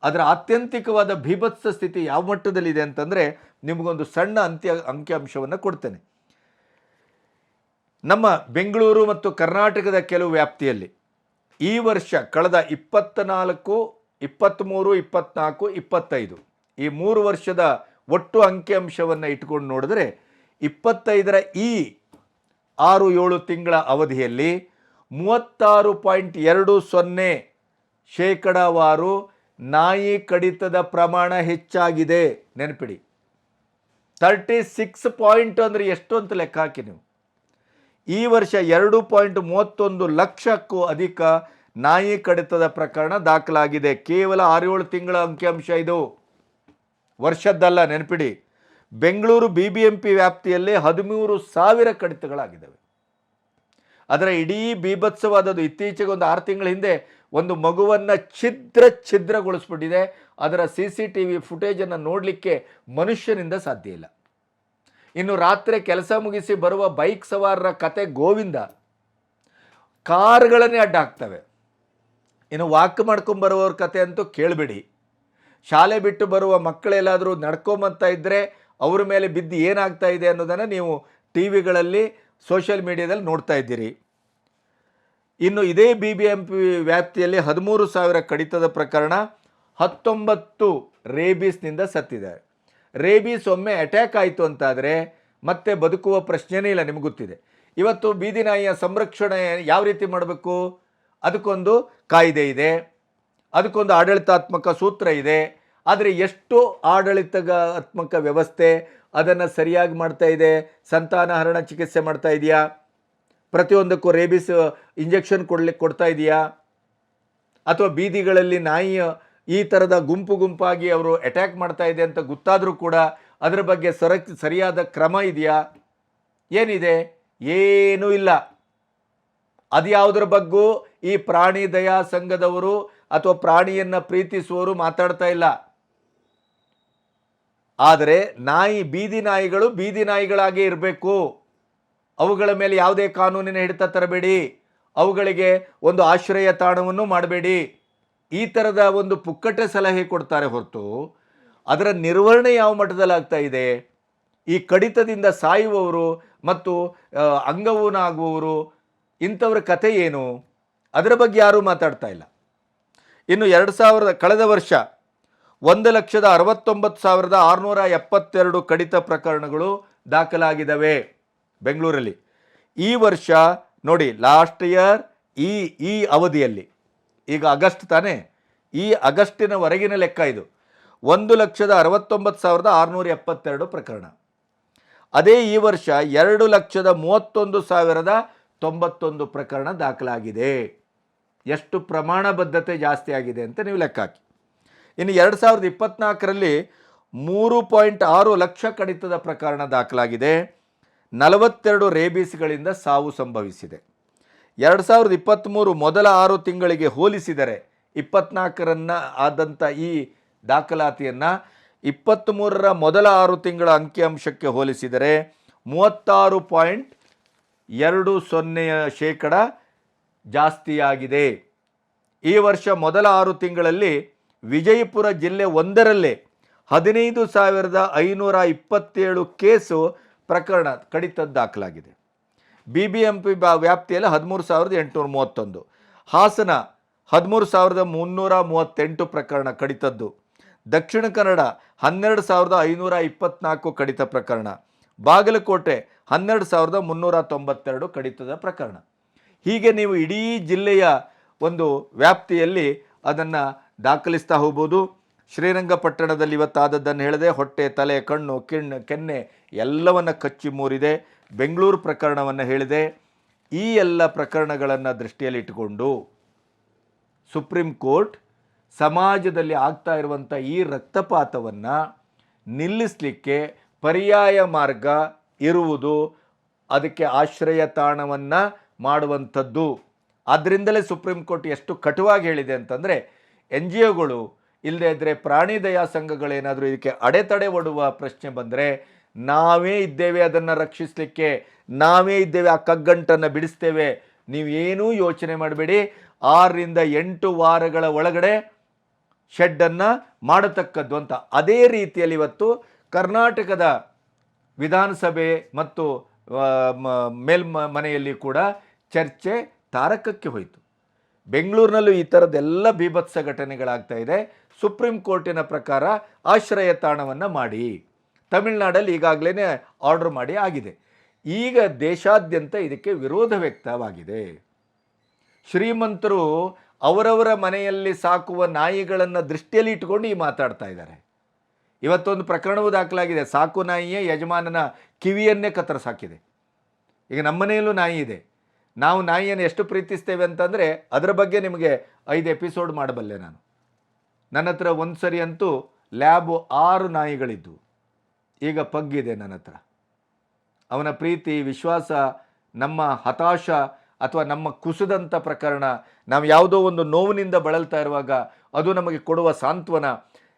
ಅದರ ಆತ್ಯಂತಿಕವಾದ ಭೀಭತ್ಸ ಸ್ಥಿತಿ ಯಾವ ಮಟ್ಟದಲ್ಲಿದೆ ಅಂತಂದರೆ ನಿಮಗೊಂದು ಸಣ್ಣ ಅಂಕಿಅಂಶವನ್ನು ಕೊಡ್ತೇನೆ. ನಮ್ಮ ಬೆಂಗಳೂರು ಮತ್ತು ಕರ್ನಾಟಕದ ಕೆಲವು ವ್ಯಾಪ್ತಿಯಲ್ಲಿ ಈ ವರ್ಷ ಕಳೆದ 24, 23, 24, 25 ಈ 3 ವರ್ಷದ ಒಟ್ಟು ಅಂಕಿಅಂಶವನ್ನು ಇಟ್ಕೊಂಡು ನೋಡಿದ್ರೆ 25ರ ಈ 6-7 ತಿಂಗಳ ಅವಧಿಯಲ್ಲಿ 36.20% ನಾಯಿ ಕಡಿತದ ಪ್ರಮಾಣ ಹೆಚ್ಚಾಗಿದೆ. ನೆನಪಿಡಿ, 36 ಪಾಯಿಂಟ್ ಅಂದರೆ ಎಷ್ಟು ಅಂತ ಲೆಕ್ಕ ಹಾಕಿ ನೀವು. ಈ ವರ್ಷ 2.31 ಲಕ್ಷಕ್ಕೂ ಅಧಿಕ ನಾಯಿ ಕಡಿತದ ಪ್ರಕರಣ ದಾಖಲಾಗಿದೆ. ಕೇವಲ 6-7 ತಿಂಗಳ ಅಂಕಿಅಂಶ ಇದು, ವರ್ಷದ್ದಲ್ಲ. ನೆನಪಿಡಿ, ಬೆಂಗಳೂರು BBMP ವ್ಯಾಪ್ತಿಯಲ್ಲೇ 13,000 ಕಡಿತಗಳಾಗಿದ್ದಾವೆ. ಅದರ ಇಡೀ ಬೀಭತ್ಸವಾದದ್ದು ಇತ್ತೀಚೆಗೆ ಒಂದು 6 ತಿಂಗಳ ಹಿಂದೆ ಒಂದು ಮಗುವನ್ನು ಛಿದ್ರಗೊಳಿಸ್ಬಿಟ್ಟಿದೆ. ಅದರ CCTV ಫುಟೇಜನ್ನು ನೋಡಲಿಕ್ಕೆ ಮನುಷ್ಯನಿಂದ ಸಾಧ್ಯ ಇಲ್ಲ. ಇನ್ನು ರಾತ್ರಿ ಕೆಲಸ ಮುಗಿಸಿ ಬರುವ ಬೈಕ್ ಸವಾರರ ಕತೆ ಗೋವಿಂದ. ಕಾರ್ಗಳನ್ನೇ ಅಡ್ಡ ಹಾಕ್ತವೆ. ಇನ್ನು ವಾಕ್ ಮಾಡ್ಕೊಂಬರುವವ್ರ ಕತೆ ಅಂತೂ ಕೇಳಬೇಡಿ. ಶಾಲೆ ಬಿಟ್ಟು ಬರುವ ಮಕ್ಕಳೆಲ್ಲಾದರೂ ನಡ್ಕೊಂಬಂತ ಇದ್ದರೆ ಅವ್ರ ಮೇಲೆ ಬಿದ್ದು ಏನಾಗ್ತಾ ಇದೆ ಅನ್ನೋದನ್ನು ನೀವು ಟಿವಿಗಳಲ್ಲಿ, ಸೋಷಿಯಲ್ ಮೀಡಿಯಾದಲ್ಲಿ ನೋಡ್ತಾ ಇದ್ದೀರಿ. ಇನ್ನು ಇದೇ BBMP ವ್ಯಾಪ್ತಿಯಲ್ಲಿ 13,000 ಕಡಿತದ ಪ್ರಕರಣ, 19 ರೇಬೀಸ್ನಿಂದ ಸತ್ತಿದ್ದಾರೆ. ರೇಬೀಸ್ ಒಮ್ಮೆ ಅಟ್ಯಾಕ್ ಆಯಿತು ಅಂತಾದರೆ ಮತ್ತೆ ಬದುಕುವ ಪ್ರಶ್ನೆನೇ ಇಲ್ಲ. ನಿಮಗೆ ಗೊತ್ತಿದೆ. ಇವತ್ತು ಬೀದಿ ನಾಯಿಯ ಸಂರಕ್ಷಣೆ ಯಾವ ರೀತಿ ಮಾಡಬೇಕು, ಅದಕ್ಕೊಂದು ಕಾಯ್ದೆ ಇದೆ, ಅದಕ್ಕೊಂದು ಆಡಳಿತಾತ್ಮಕ ಸೂತ್ರ ಇದೆ. ಆದರೆ ಎಷ್ಟು ಆಡಳಿತಾತ್ಮಕ ವ್ಯವಸ್ಥೆ ಅದನ್ನು ಸರಿಯಾಗಿ ಮಾಡ್ತಾ ಇದೆ? ಸಂತಾನಹರಣ ಚಿಕಿತ್ಸೆ ಮಾಡ್ತಾ ಇದೆಯಾ? ಪ್ರತಿಯೊಂದಕ್ಕೂ ರೇಬಿಸ್ ಇಂಜೆಕ್ಷನ್ ಕೊಡ್ತಾ ಇದೆಯಾ? ಅಥವಾ ಬೀದಿಗಳಲ್ಲಿ ನಾಯಿ ಈ ಥರದ ಗುಂಪಾಗಿ ಅವರು ಅಟ್ಯಾಕ್ ಮಾಡ್ತಾ ಇದೆ ಅಂತ ಗೊತ್ತಾದರೂ ಕೂಡ ಅದರ ಬಗ್ಗೆ ಸರಿಯಾದ ಕ್ರಮ ಇದೆಯಾ? ಏನಿದೆ? ಏನೂ ಇಲ್ಲ. ಅದು ಯಾವುದರ ಬಗ್ಗೂ ಈ ಪ್ರಾಣಿ ದಯಾ ಸಂಘದವರು ಅಥವಾ ಪ್ರಾಣಿಯನ್ನು ಪ್ರೀತಿಸುವವರು ಮಾತಾಡ್ತಾ ಇಲ್ಲ. ಆದರೆ ಬೀದಿ ನಾಯಿಗಳು ಬೀದಿ ನಾಯಿಗಳಾಗೇ ಇರಬೇಕು. ಅವುಗಳ ಮೇಲೆ ಯಾವುದೇ ಕಾನೂನಿನ ಹಿಡಿತ ತರಬೇಡಿ. ಅವುಗಳಿಗೆ ಒಂದು ಆಶ್ರಯ ತಾಣವನ್ನು ಮಾಡಬೇಡಿ. ಈ ಥರದ ಒಂದು ಪುಕ್ಕಟೆ ಸಲಹೆ ಕೊಡ್ತಾರೆ ಹೊರತು ಅದರ ನಿರ್ವಹಣೆ ಯಾವ ಮಟ್ಟದಲ್ಲಿ ಆಗ್ತಾ ಇದೆ? ಈ ಕಡಿತದಿಂದ ಸಾಯುವವರು ಮತ್ತು ಅಂಗವೂನಾಗುವವರು ಇಂಥವ್ರ ಕಥೆ ಏನು? ಅದರ ಬಗ್ಗೆ ಯಾರೂ ಮಾತಾಡ್ತಾ ಇಲ್ಲ. ಇನ್ನು ಕಳೆದ ವರ್ಷ 1,69,672 ಕಡಿತ ಪ್ರಕರಣಗಳು ದಾಖಲಾಗಿದ್ದಾವೆ ಬೆಂಗಳೂರಲ್ಲಿ. ಈ ವರ್ಷ ನೋಡಿ, ಲಾಸ್ಟ್ ಇಯರ್ ಈ ಅವಧಿಯಲ್ಲಿ, ಈಗ ಆಗಸ್ಟ್ ತಾನೇ, ಈ ಆಗಸ್ಟಿನವರೆಗಿನ ಲೆಕ್ಕ ಇದು, 1,69,672 ಪ್ರಕರಣ. ಅದೇ ಈ ವರ್ಷ 2,31,091 ಪ್ರಕರಣ ದಾಖಲಾಗಿದೆ. ಎಷ್ಟು ಪ್ರಮಾಣಬದ್ಧತೆ ಜಾಸ್ತಿ ಆಗಿದೆ ಅಂತ ನೀವು ಲೆಕ್ಕ ಹಾಕಿ. ಇನ್ನು 2024ರಲ್ಲಿ 3.6 ಲಕ್ಷ ಕಡಿತದ ಪ್ರಕರಣ ದಾಖಲಾಗಿದೆ. 42 ರೇಬೀಸ್ಗಳಿಂದ ಸಾವು ಸಂಭವಿಸಿದೆ. 2023 ಮೊದಲ 6 ತಿಂಗಳಿಗೆ ಹೋಲಿಸಿದರೆ 24ರನ್ನ ಆದಂಥ ಈ ದಾಖಲಾತಿಯನ್ನು 23ರ ಮೊದಲ 6 ತಿಂಗಳ ಅಂಕಿಅಂಶಕ್ಕೆ ಹೋಲಿಸಿದರೆ 36.20% ಜಾಸ್ತಿಯಾಗಿದೆ. ಈ ವರ್ಷ ಮೊದಲ 6 ತಿಂಗಳಲ್ಲಿ ವಿಜಯಪುರ ಜಿಲ್ಲೆ ಒಂದರಲ್ಲೇ 15,527 ಕೇಸು ಪ್ರಕರಣ ಕಡಿತದ್ದು ದಾಖಲಾಗಿದೆ. BBMP ವ್ಯಾಪ್ತಿಯಲ್ಲಿ 13,831, ಹಾಸನ 13,338 ಪ್ರಕರಣ ಕಡಿತದ್ದು, ದಕ್ಷಿಣ ಕನ್ನಡ 12,524 ಕಡಿತ ಪ್ರಕರಣ, ಬಾಗಲಕೋಟೆ 12,392 ಕಡಿತದ ಪ್ರಕರಣ. ಹೀಗೆ ನೀವು ಇಡೀ ಜಿಲ್ಲೆಯ ಒಂದು ವ್ಯಾಪ್ತಿಯಲ್ಲಿ ಅದನ್ನು ದಾಖಲಿಸ್ತಾ ಹೋಗ್ಬೋದು. ಶ್ರೀರಂಗಪಟ್ಟಣದಲ್ಲಿ ಇವತ್ತಾದದ್ದನ್ನು ಹೇಳಿದೆ. ಹೊಟ್ಟೆ, ತಲೆ, ಕಣ್ಣು, ಕೆನ್ನೆ ಎಲ್ಲವನ್ನು ಕಚ್ಚಿ ಮೂರಿದೆ. ಬೆಂಗಳೂರು ಪ್ರಕರಣವನ್ನು ಹೇಳಿದೆ. ಈ ಎಲ್ಲ ಪ್ರಕರಣಗಳನ್ನು ದೃಷ್ಟಿಯಲ್ಲಿ ಇಟ್ಟುಕೊಂಡು ಸುಪ್ರೀಂ ಕೋರ್ಟ್ ಸಮಾಜದಲ್ಲಿ ಆಗ್ತಾ ಇರುವಂಥ ಈ ರಕ್ತಪಾತವನ್ನು ನಿಲ್ಲಿಸಲಿಕ್ಕೆ ಪರ್ಯಾಯ ಮಾರ್ಗ ಇರುವುದು, ಅದಕ್ಕೆ ಆಶ್ರಯ ತಾಣವನ್ನು ಮಾಡುವಂಥದ್ದು. ಆದ್ದರಿಂದಲೇ ಸುಪ್ರೀಂ ಕೋರ್ಟ್ ಎಷ್ಟು ಕಟುವಾಗಿ ಹೇಳಿದೆ ಅಂತಂದರೆ, NGOಗಳು ಇಲ್ಲದೇ ಇದ್ದರೆ ಪ್ರಾಣಿ ದಯಾ ಸಂಘಗಳೇನಾದರೂ ಇದಕ್ಕೆ ಅಡೆತಡೆ ಒಡ್ಡುವ ಪ್ರಶ್ನೆ ಬಂದರೆ ನಾವೇ ಇದ್ದೇವೆ ಅದನ್ನು ರಕ್ಷಿಸಲಿಕ್ಕೆ, ನಾವೇ ಇದ್ದೇವೆ, ಆ ಕಗ್ಗಂಟನ್ನು ಬಿಡಿಸ್ತೇವೆ, ನೀವೇನೂ ಯೋಚನೆ ಮಾಡಬೇಡಿ, 6ರಿಂದ 8 ವಾರಗಳ ಒಳಗಡೆ ಶೆಡ್ಡನ್ನು ಮಾಡತಕ್ಕದ್ದು ಅಂತ. ಅದೇ ರೀತಿಯಲ್ಲಿ ಇವತ್ತು ಕರ್ನಾಟಕದ ವಿಧಾನಸಭೆ ಮತ್ತು ಮೇಲ್ಮನೆಯಲ್ಲಿ ಕೂಡ ಚರ್ಚೆ ತಾರಕಕ್ಕೆ ಹೋಯಿತು. ಬೆಂಗಳೂರಿನಲ್ಲೂ ಈ ಥರದ್ದೆಲ್ಲ ಬೀಭತ್ಸ ಘಟನೆಗಳಾಗ್ತಾ ಇದೆ. ಸುಪ್ರೀಂ ಕೋರ್ಟಿನ ಪ್ರಕಾರ ಆಶ್ರಯ ತಾಣವನ್ನು ಮಾಡಿ, ತಮಿಳುನಾಡಲ್ಲಿ ಈಗಾಗಲೇ ಆರ್ಡರ್ ಮಾಡಿ ಆಗಿದೆ. ಈಗ ದೇಶಾದ್ಯಂತ ಇದಕ್ಕೆ ವಿರೋಧ ವ್ಯಕ್ತವಾಗಿದೆ. ಶ್ರೀಮಂತರು ಅವರವರ ಮನೆಯಲ್ಲಿ ಸಾಕುವ ನಾಯಿಗಳನ್ನು ದೃಷ್ಟಿಯಲ್ಲಿ ಇಟ್ಟುಕೊಂಡು ಈ ಮಾತಾಡ್ತಾ ಇದ್ದಾರೆ. ಇವತ್ತೊಂದು ಪ್ರಕರಣವೂ ದಾಖಲಾಗಿದೆ. ಸಾಕು ನಾಯಿಯೇ ಯಜಮಾನನ ಕಿವಿಯನ್ನೇ ಕತ್ತರಿಸಾಕಿದೆ. ಈಗ ನಮ್ಮ ಮನೆಯಲ್ಲೂ ನಾಯಿ ಇದೆ. ನಾವು ನಾಯಿಯನ್ನು ಎಷ್ಟು ಪ್ರೀತಿಸ್ತೇವೆ ಅಂತಂದರೆ ಅದರ ಬಗ್ಗೆ ನಿಮಗೆ 5 ಎಪಿಸೋಡ್ ಮಾಡಬಲ್ಲೆ ನಾನು. ನನ್ನ ಹತ್ರ ಒಂದು ಸರಿ ಅಂತೂ ಲ್ಯಾಬು 6 ನಾಯಿಗಳಿದ್ದು, ಈಗ ಪಗ್ಗಿದೆ ನನ್ನ ಹತ್ರ. ಅವನ ಪ್ರೀತಿ, ವಿಶ್ವಾಸ, ನಮ್ಮ ಹತಾಶ ಅಥವಾ ನಮ್ಮ ಕುಸಿದಂಥ ಪ್ರಕರಣ, ನಾವು ಯಾವುದೋ ಒಂದು ನೋವಿನಿಂದ ಬಳಲ್ತಾ ಇರುವಾಗ ಅದು ನಮಗೆ ಕೊಡುವ ಸಾಂತ್ವನ.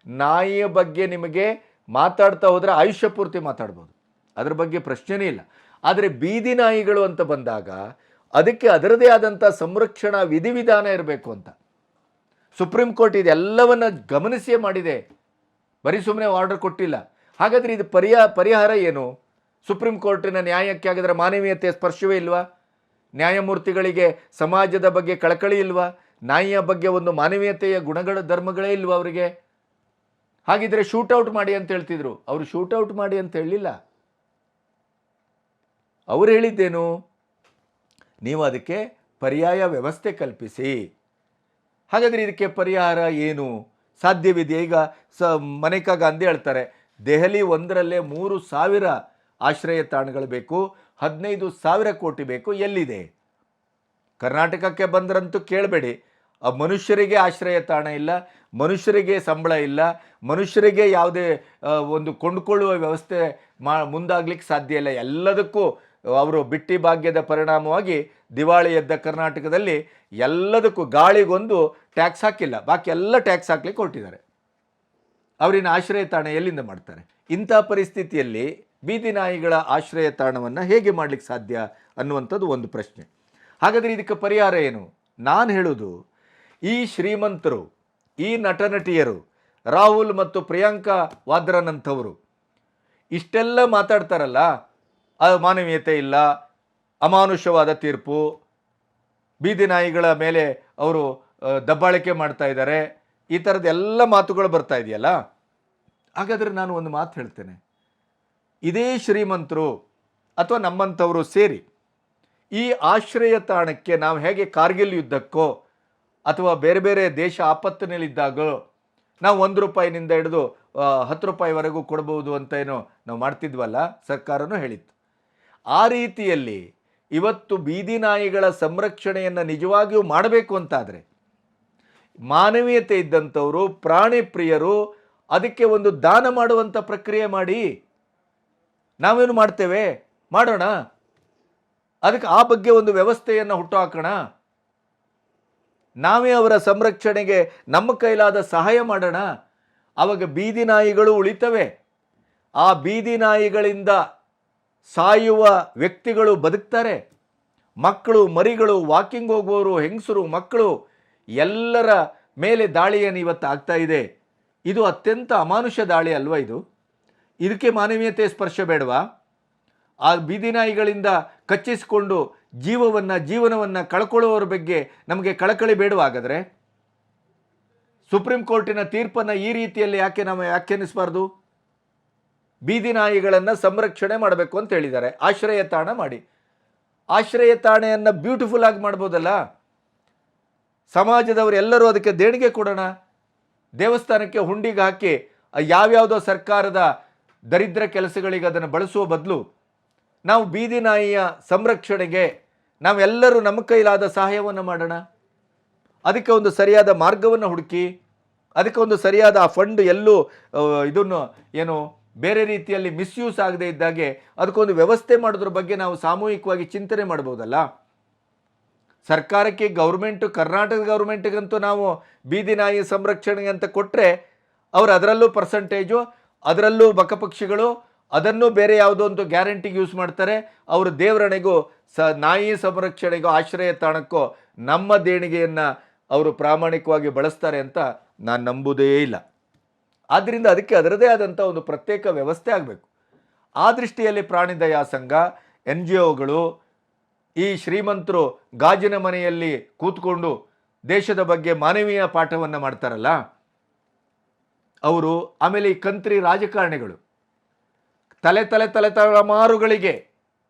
ನಾಯಿಯ ಬಗ್ಗೆ ನಿಮಗೆ ಮಾತಾಡ್ತಾ ಹೋದರೆ ಆಯುಷ್ಯ ಪೂರ್ತಿ ಮಾತಾಡ್ಬೋದು, ಅದ್ರ ಬಗ್ಗೆ ಪ್ರಶ್ನೆನೇ ಇಲ್ಲ. ಆದರೆ ಬೀದಿ ನಾಯಿಗಳು ಅಂತ ಬಂದಾಗ ಅದಕ್ಕೆ ಅದರದೇ ಆದಂಥ ಸಂರಕ್ಷಣಾ ವಿಧಿವಿಧಾನ ಇರಬೇಕು ಅಂತ ಸುಪ್ರೀಂ ಕೋರ್ಟ್ ಇದೆಲ್ಲವನ್ನು ಗಮನಿಸಿಯೇ ಮಾಡಿದೆ, ಬರೀ ಸುಮ್ಮನೆ ಆರ್ಡರ್ ಕೊಟ್ಟಿಲ್ಲ. ಹಾಗಾದರೆ ಇದು ಪರಿಹಾರ ಏನು? ಸುಪ್ರೀಂ ಕೋರ್ಟಿನ ನ್ಯಾಯಕ್ಕೆ ಆಗಿದ್ರೆ ಮಾನವೀಯತೆಯ ಸ್ಪರ್ಶವೇ ಇಲ್ವಾ? ನ್ಯಾಯಮೂರ್ತಿಗಳಿಗೆ ಸಮಾಜದ ಬಗ್ಗೆ ಕಳಕಳಿ ಇಲ್ವಾ? ನಾಯಿಯ ಬಗ್ಗೆ ಒಂದು ಮಾನವೀಯತೆಯ ಗುಣಗಳ ಧರ್ಮಗಳೇ ಇಲ್ವಾ ಅವರಿಗೆ? ಹಾಗಿದ್ರೆ ಶೂಟೌಟ್ ಮಾಡಿ ಅಂತ ಹೇಳ್ತಿದ್ರು, ಅವರು ಶೂಟೌಟ್ ಮಾಡಿ ಅಂತ ಹೇಳಲಿಲ್ಲ. ಅವರು ಹೇಳಿದ್ದೇನು? ನೀವು ಅದಕ್ಕೆ ಪರ್ಯಾಯ ವ್ಯವಸ್ಥೆ ಕಲ್ಪಿಸಿ. ಹಾಗಾದರೆ ಇದಕ್ಕೆ ಪರಿಹಾರ ಏನು ಸಾಧ್ಯವಿದೆಯಾ? ಈಗ ಮನೇಕಾ ಗಾಂಧಿ ಹೇಳ್ತಾರೆ, ದೆಹಲಿ ಒಂದರಲ್ಲೇ 3,000 ಆಶ್ರಯ ತಾಣಗಳು ಬೇಕು, 15,000 ಕೋಟಿ ಬೇಕು. ಎಲ್ಲಿದೆ? ಕರ್ನಾಟಕಕ್ಕೆ ಬಂದ್ರಂತೂ ಕೇಳಬೇಡಿ, ಮನುಷ್ಯರಿಗೆ ಆಶ್ರಯ ತಾಣ ಇಲ್ಲ, ಮನುಷ್ಯರಿಗೆ ಸಂಬಳ ಇಲ್ಲ, ಮನುಷ್ಯರಿಗೆ ಯಾವುದೇ ಒಂದು ಕೊಂಡುಕೊಳ್ಳುವ ವ್ಯವಸ್ಥೆ ಮುಂದಾಗ್ಲಿಕ್ಕೆ ಸಾಧ್ಯ ಇಲ್ಲ. ಎಲ್ಲದಕ್ಕೂ ಅವರು ಬಿಟ್ಟಿ ಭಾಗ್ಯದ ಪರಿಣಾಮವಾಗಿ ದಿವಾಳಿ ಎದ್ದ ಕರ್ನಾಟಕದಲ್ಲಿ ಎಲ್ಲದಕ್ಕೂ ಗಾಳಿಗೊಂದು ಟ್ಯಾಕ್ಸ್ ಹಾಕಿಲ್ಲ, ಬಾಕಿ ಎಲ್ಲ ಟ್ಯಾಕ್ಸ್ ಹಾಕ್ಲಿಕ್ಕೆ ಹೊರಟಿದ್ದಾರೆ. ಅವರಿನ ಆಶ್ರಯ ತಾಣ ಎಲ್ಲಿಂದ ಮಾಡ್ತಾರೆ? ಇಂಥ ಪರಿಸ್ಥಿತಿಯಲ್ಲಿ ಬೀದಿ ನಾಯಿಗಳ ಆಶ್ರಯ ತಾಣವನ್ನು ಹೇಗೆ ಮಾಡಲಿಕ್ಕೆ ಸಾಧ್ಯ ಅನ್ನುವಂಥದ್ದು ಒಂದು ಪ್ರಶ್ನೆ. ಹಾಗಾದರೆ ಇದಕ್ಕೆ ಪರಿಹಾರ ಏನು? ನಾನು ಹೇಳೋದು, ಈ ಶ್ರೀಮಂತರು, ಈ ನಟನಟಿಯರು, ರಾಹುಲ್ ಮತ್ತು ಪ್ರಿಯಾಂಕಾ ವಾದ್ರಾನಂಥವರು ಇಷ್ಟೆಲ್ಲ ಮಾತಾಡ್ತಾರಲ್ಲ, ಮಾನವೀಯತೆ ಇಲ್ಲ, ಅಮಾನುಷವಾದ ತೀರ್ಪು, ಬೀದಿ ನಾಯಿಗಳ ಮೇಲೆ ಅವರು ದಬ್ಬಾಳಿಕೆ ಮಾಡ್ತಾ ಇದ್ದಾರೆ, ಈ ಥರದ ಎಲ್ಲ ಮಾತುಗಳು ಬರ್ತಾ ಇದೆಯಲ್ಲ. ಹಾಗಾದರೆ ನಾನು ಒಂದು ಮಾತು ಹೇಳ್ತೇನೆ, ಇದೇ ಶ್ರೀಮಂತರು ಅಥವಾ ನಮ್ಮಂಥವರು ಸೇರಿ ಈ ಆಶ್ರಯ ತಾಣಕ್ಕೆ ನಾವು ಹೇಗೆ ಕಾರ್ಗಿಲ್ ಯುದ್ಧಕ್ಕೋ ಅಥವಾ ಬೇರೆ ಬೇರೆ ದೇಶ ಆಪತ್ತಿನಲ್ಲಿದ್ದಾಗೋ ನಾವು ₹1 ಹಿಡಿದು 10 ರೂಪಾಯಿವರೆಗೂ ಕೊಡ್ಬೋದು ಅಂತ ಏನೋ ನಾವು ಮಾಡ್ತಿದ್ವಲ್ಲ, ಸರ್ಕಾರನೂ ಹೇಳಿತ್ತು. ಆ ರೀತಿಯಲ್ಲಿ ಇವತ್ತು ಬೀದಿ ನಾಯಿಗಳ ಸಂರಕ್ಷಣೆಯನ್ನು ನಿಜವಾಗಿಯೂ ಮಾಡಬೇಕು ಅಂತಾದರೆ ಮಾನವೀಯತೆ ಇದ್ದಂಥವರು, ಪ್ರಾಣಿ ಪ್ರಿಯರು ಅದಕ್ಕೆ ಒಂದು ದಾನ ಮಾಡುವಂಥ ಪ್ರಕ್ರಿಯೆ ಮಾಡಿ. ನಾವೇನು ಮಾಡ್ತೇವೆ, ಮಾಡೋಣ, ಅದಕ್ಕೆ ಆ ಬಗ್ಗೆ ಒಂದು ವ್ಯವಸ್ಥೆಯನ್ನು ಹುಟ್ಟುಹಾಕೋಣ. ನಾವೇ ಅವರ ಸಂರಕ್ಷಣೆಗೆ ನಮ್ಮ ಕೈಲಾದ ಸಹಾಯ ಮಾಡೋಣ. ಆವಾಗ ಬೀದಿ ನಾಯಿಗಳು ಉಳಿತವೆ. ಆ ಬೀದಿ ನಾಯಿಗಳಿಂದ ಸಾಯುವ ವ್ಯಕ್ತಿಗಳು ಬದುಕ್ತಾರೆ. ಮಕ್ಕಳು, ಮರಿಗಳು, ವಾಕಿಂಗ್ ಹೋಗುವವರು, ಹೆಂಗಸರು, ಮಕ್ಕಳು ಎಲ್ಲರ ಮೇಲೆ ದಾಳಿಯನ್ನು ಇವತ್ತು ಆಗ್ತಾ ಇದೆ. ಇದು ಅತ್ಯಂತ ಅಮಾನುಷ ದಾಳಿ ಅಲ್ವಾ? ಇದಕ್ಕೆ ಮಾನವೀಯತೆ ಸ್ಪರ್ಶ ಬೇಡವಾ? ಆ ಬೀದಿ ನಾಯಿಗಳಿಂದ ಕಚ್ಚಿಸಿಕೊಂಡು ಜೀವನವನ್ನು ಕಳ್ಕೊಳ್ಳುವವರ ಬಗ್ಗೆ ನಮಗೆ ಕಳಕಳಿ ಬೇಡವಾಗಾದರೆ? ಸುಪ್ರೀಂ ಕೋರ್ಟಿನ ತೀರ್ಪನ್ನು ಈ ರೀತಿಯಲ್ಲಿ ಯಾಕೆ ನಾವು ವ್ಯಾಖ್ಯಾನಿಸಬಾರ್ದು? ಬೀದಿ ನಾಯಿಗಳನ್ನು ಸಂರಕ್ಷಣೆ ಮಾಡಬೇಕು ಅಂತ ಹೇಳಿದ್ದಾರೆ. ಆಶ್ರಯ ತಾಣ ಮಾಡಿ. ಆಶ್ರಯ ತಾಣೆಯನ್ನು ಬ್ಯೂಟಿಫುಲ್ ಆಗಿ ಮಾಡ್ಬೋದಲ್ಲ? ಸಮಾಜದವರು ಎಲ್ಲರೂ ಅದಕ್ಕೆ ದೇಣಿಗೆ ಕೊಡೋಣ. ದೇವಸ್ಥಾನಕ್ಕೆ ಹುಂಡಿಗೆ ಹಾಕಿ ಯಾವ್ಯಾವುದೋ ಸರ್ಕಾರದ ದರಿದ್ರ ಕೆಲಸಗಳಿಗೆ ಅದನ್ನು ಬಳಸುವ ಬದಲು ನಾವು ಬೀದಿ ನಾಯಿಯ ಸಂರಕ್ಷಣೆಗೆ ನಾವೆಲ್ಲರೂ ನಮ್ಮ ಕೈಲಾದ ಸಹಾಯವನ್ನು ಮಾಡೋಣ. ಅದಕ್ಕೆ ಒಂದು ಸರಿಯಾದ ಮಾರ್ಗವನ್ನು ಹುಡುಕಿ, ಅದಕ್ಕೆ ಒಂದು ಸರಿಯಾದ ಆ ಫಂಡ್ ಎಲ್ಲೂ ಇದನ್ನು ಏನು ಬೇರೆ ರೀತಿಯಲ್ಲಿ ಮಿಸ್ಯೂಸ್ ಆಗದೆ ಇದ್ದಾಗೆ ಅದಕ್ಕೊಂದು ವ್ಯವಸ್ಥೆ ಮಾಡೋದ್ರ ಬಗ್ಗೆ ನಾವು ಸಾಮೂಹಿಕವಾಗಿ ಚಿಂತನೆ ಮಾಡ್ಬೋದಲ್ಲ. ಸರ್ಕಾರಕ್ಕೆ ಕರ್ನಾಟಕ ಗೌರ್ಮೆಂಟ್ಗಂತೂ ನಾವು ಬೀದಿ ನಾಯಿ ಸಂರಕ್ಷಣೆಗೆ ಅಂತ ಕೊಟ್ಟರೆ ಅವರು ಅದರಲ್ಲೂ ಪರ್ಸಂಟೇಜು, ಅದರಲ್ಲೂ ಬಕಪಕ್ಷಿಗಳು, ಅದನ್ನು ಬೇರೆ ಯಾವುದೋ ಒಂದು ಗ್ಯಾರಂಟಿಗೆ ಯೂಸ್ ಮಾಡ್ತಾರೆ. ಅವರು ದೇವರಣೆಗೂ ನಾಯಿ ಸಂರಕ್ಷಣೆಗೂ ಆಶ್ರಯ ತಾಣಕ್ಕೋ ನಮ್ಮ ದೇಣಿಗೆಯನ್ನು ಅವರು ಪ್ರಾಮಾಣಿಕವಾಗಿ ಬಳಸ್ತಾರೆ ಅಂತ ನಾನು ನಂಬುವುದೇ ಇಲ್ಲ. ಆದ್ದರಿಂದ ಅದಕ್ಕೆ ಅದರದೇ ಆದಂಥ ಒಂದು ಪ್ರತ್ಯೇಕ ವ್ಯವಸ್ಥೆ ಆಗಬೇಕು. ಆ ದೃಷ್ಟಿಯಲ್ಲಿ ಪ್ರಾಣಿ ದಯಾ ಸಂಘ, NGOಗಳು, ಈ ಶ್ರೀಮಂತರು ಗಾಜಿನ ಮನೆಯಲ್ಲಿ ಕೂತ್ಕೊಂಡು ದೇಶದ ಬಗ್ಗೆ ಮಾನವೀಯ ಪಾಠವನ್ನು ಮಾಡ್ತಾರಲ್ಲ ಅವರು, ಆಮೇಲೆ ಈ ಕಂತ್ರಿ ರಾಜಕಾರಣಿಗಳು ತಲೆಮಾರುಗಳಿಗೆ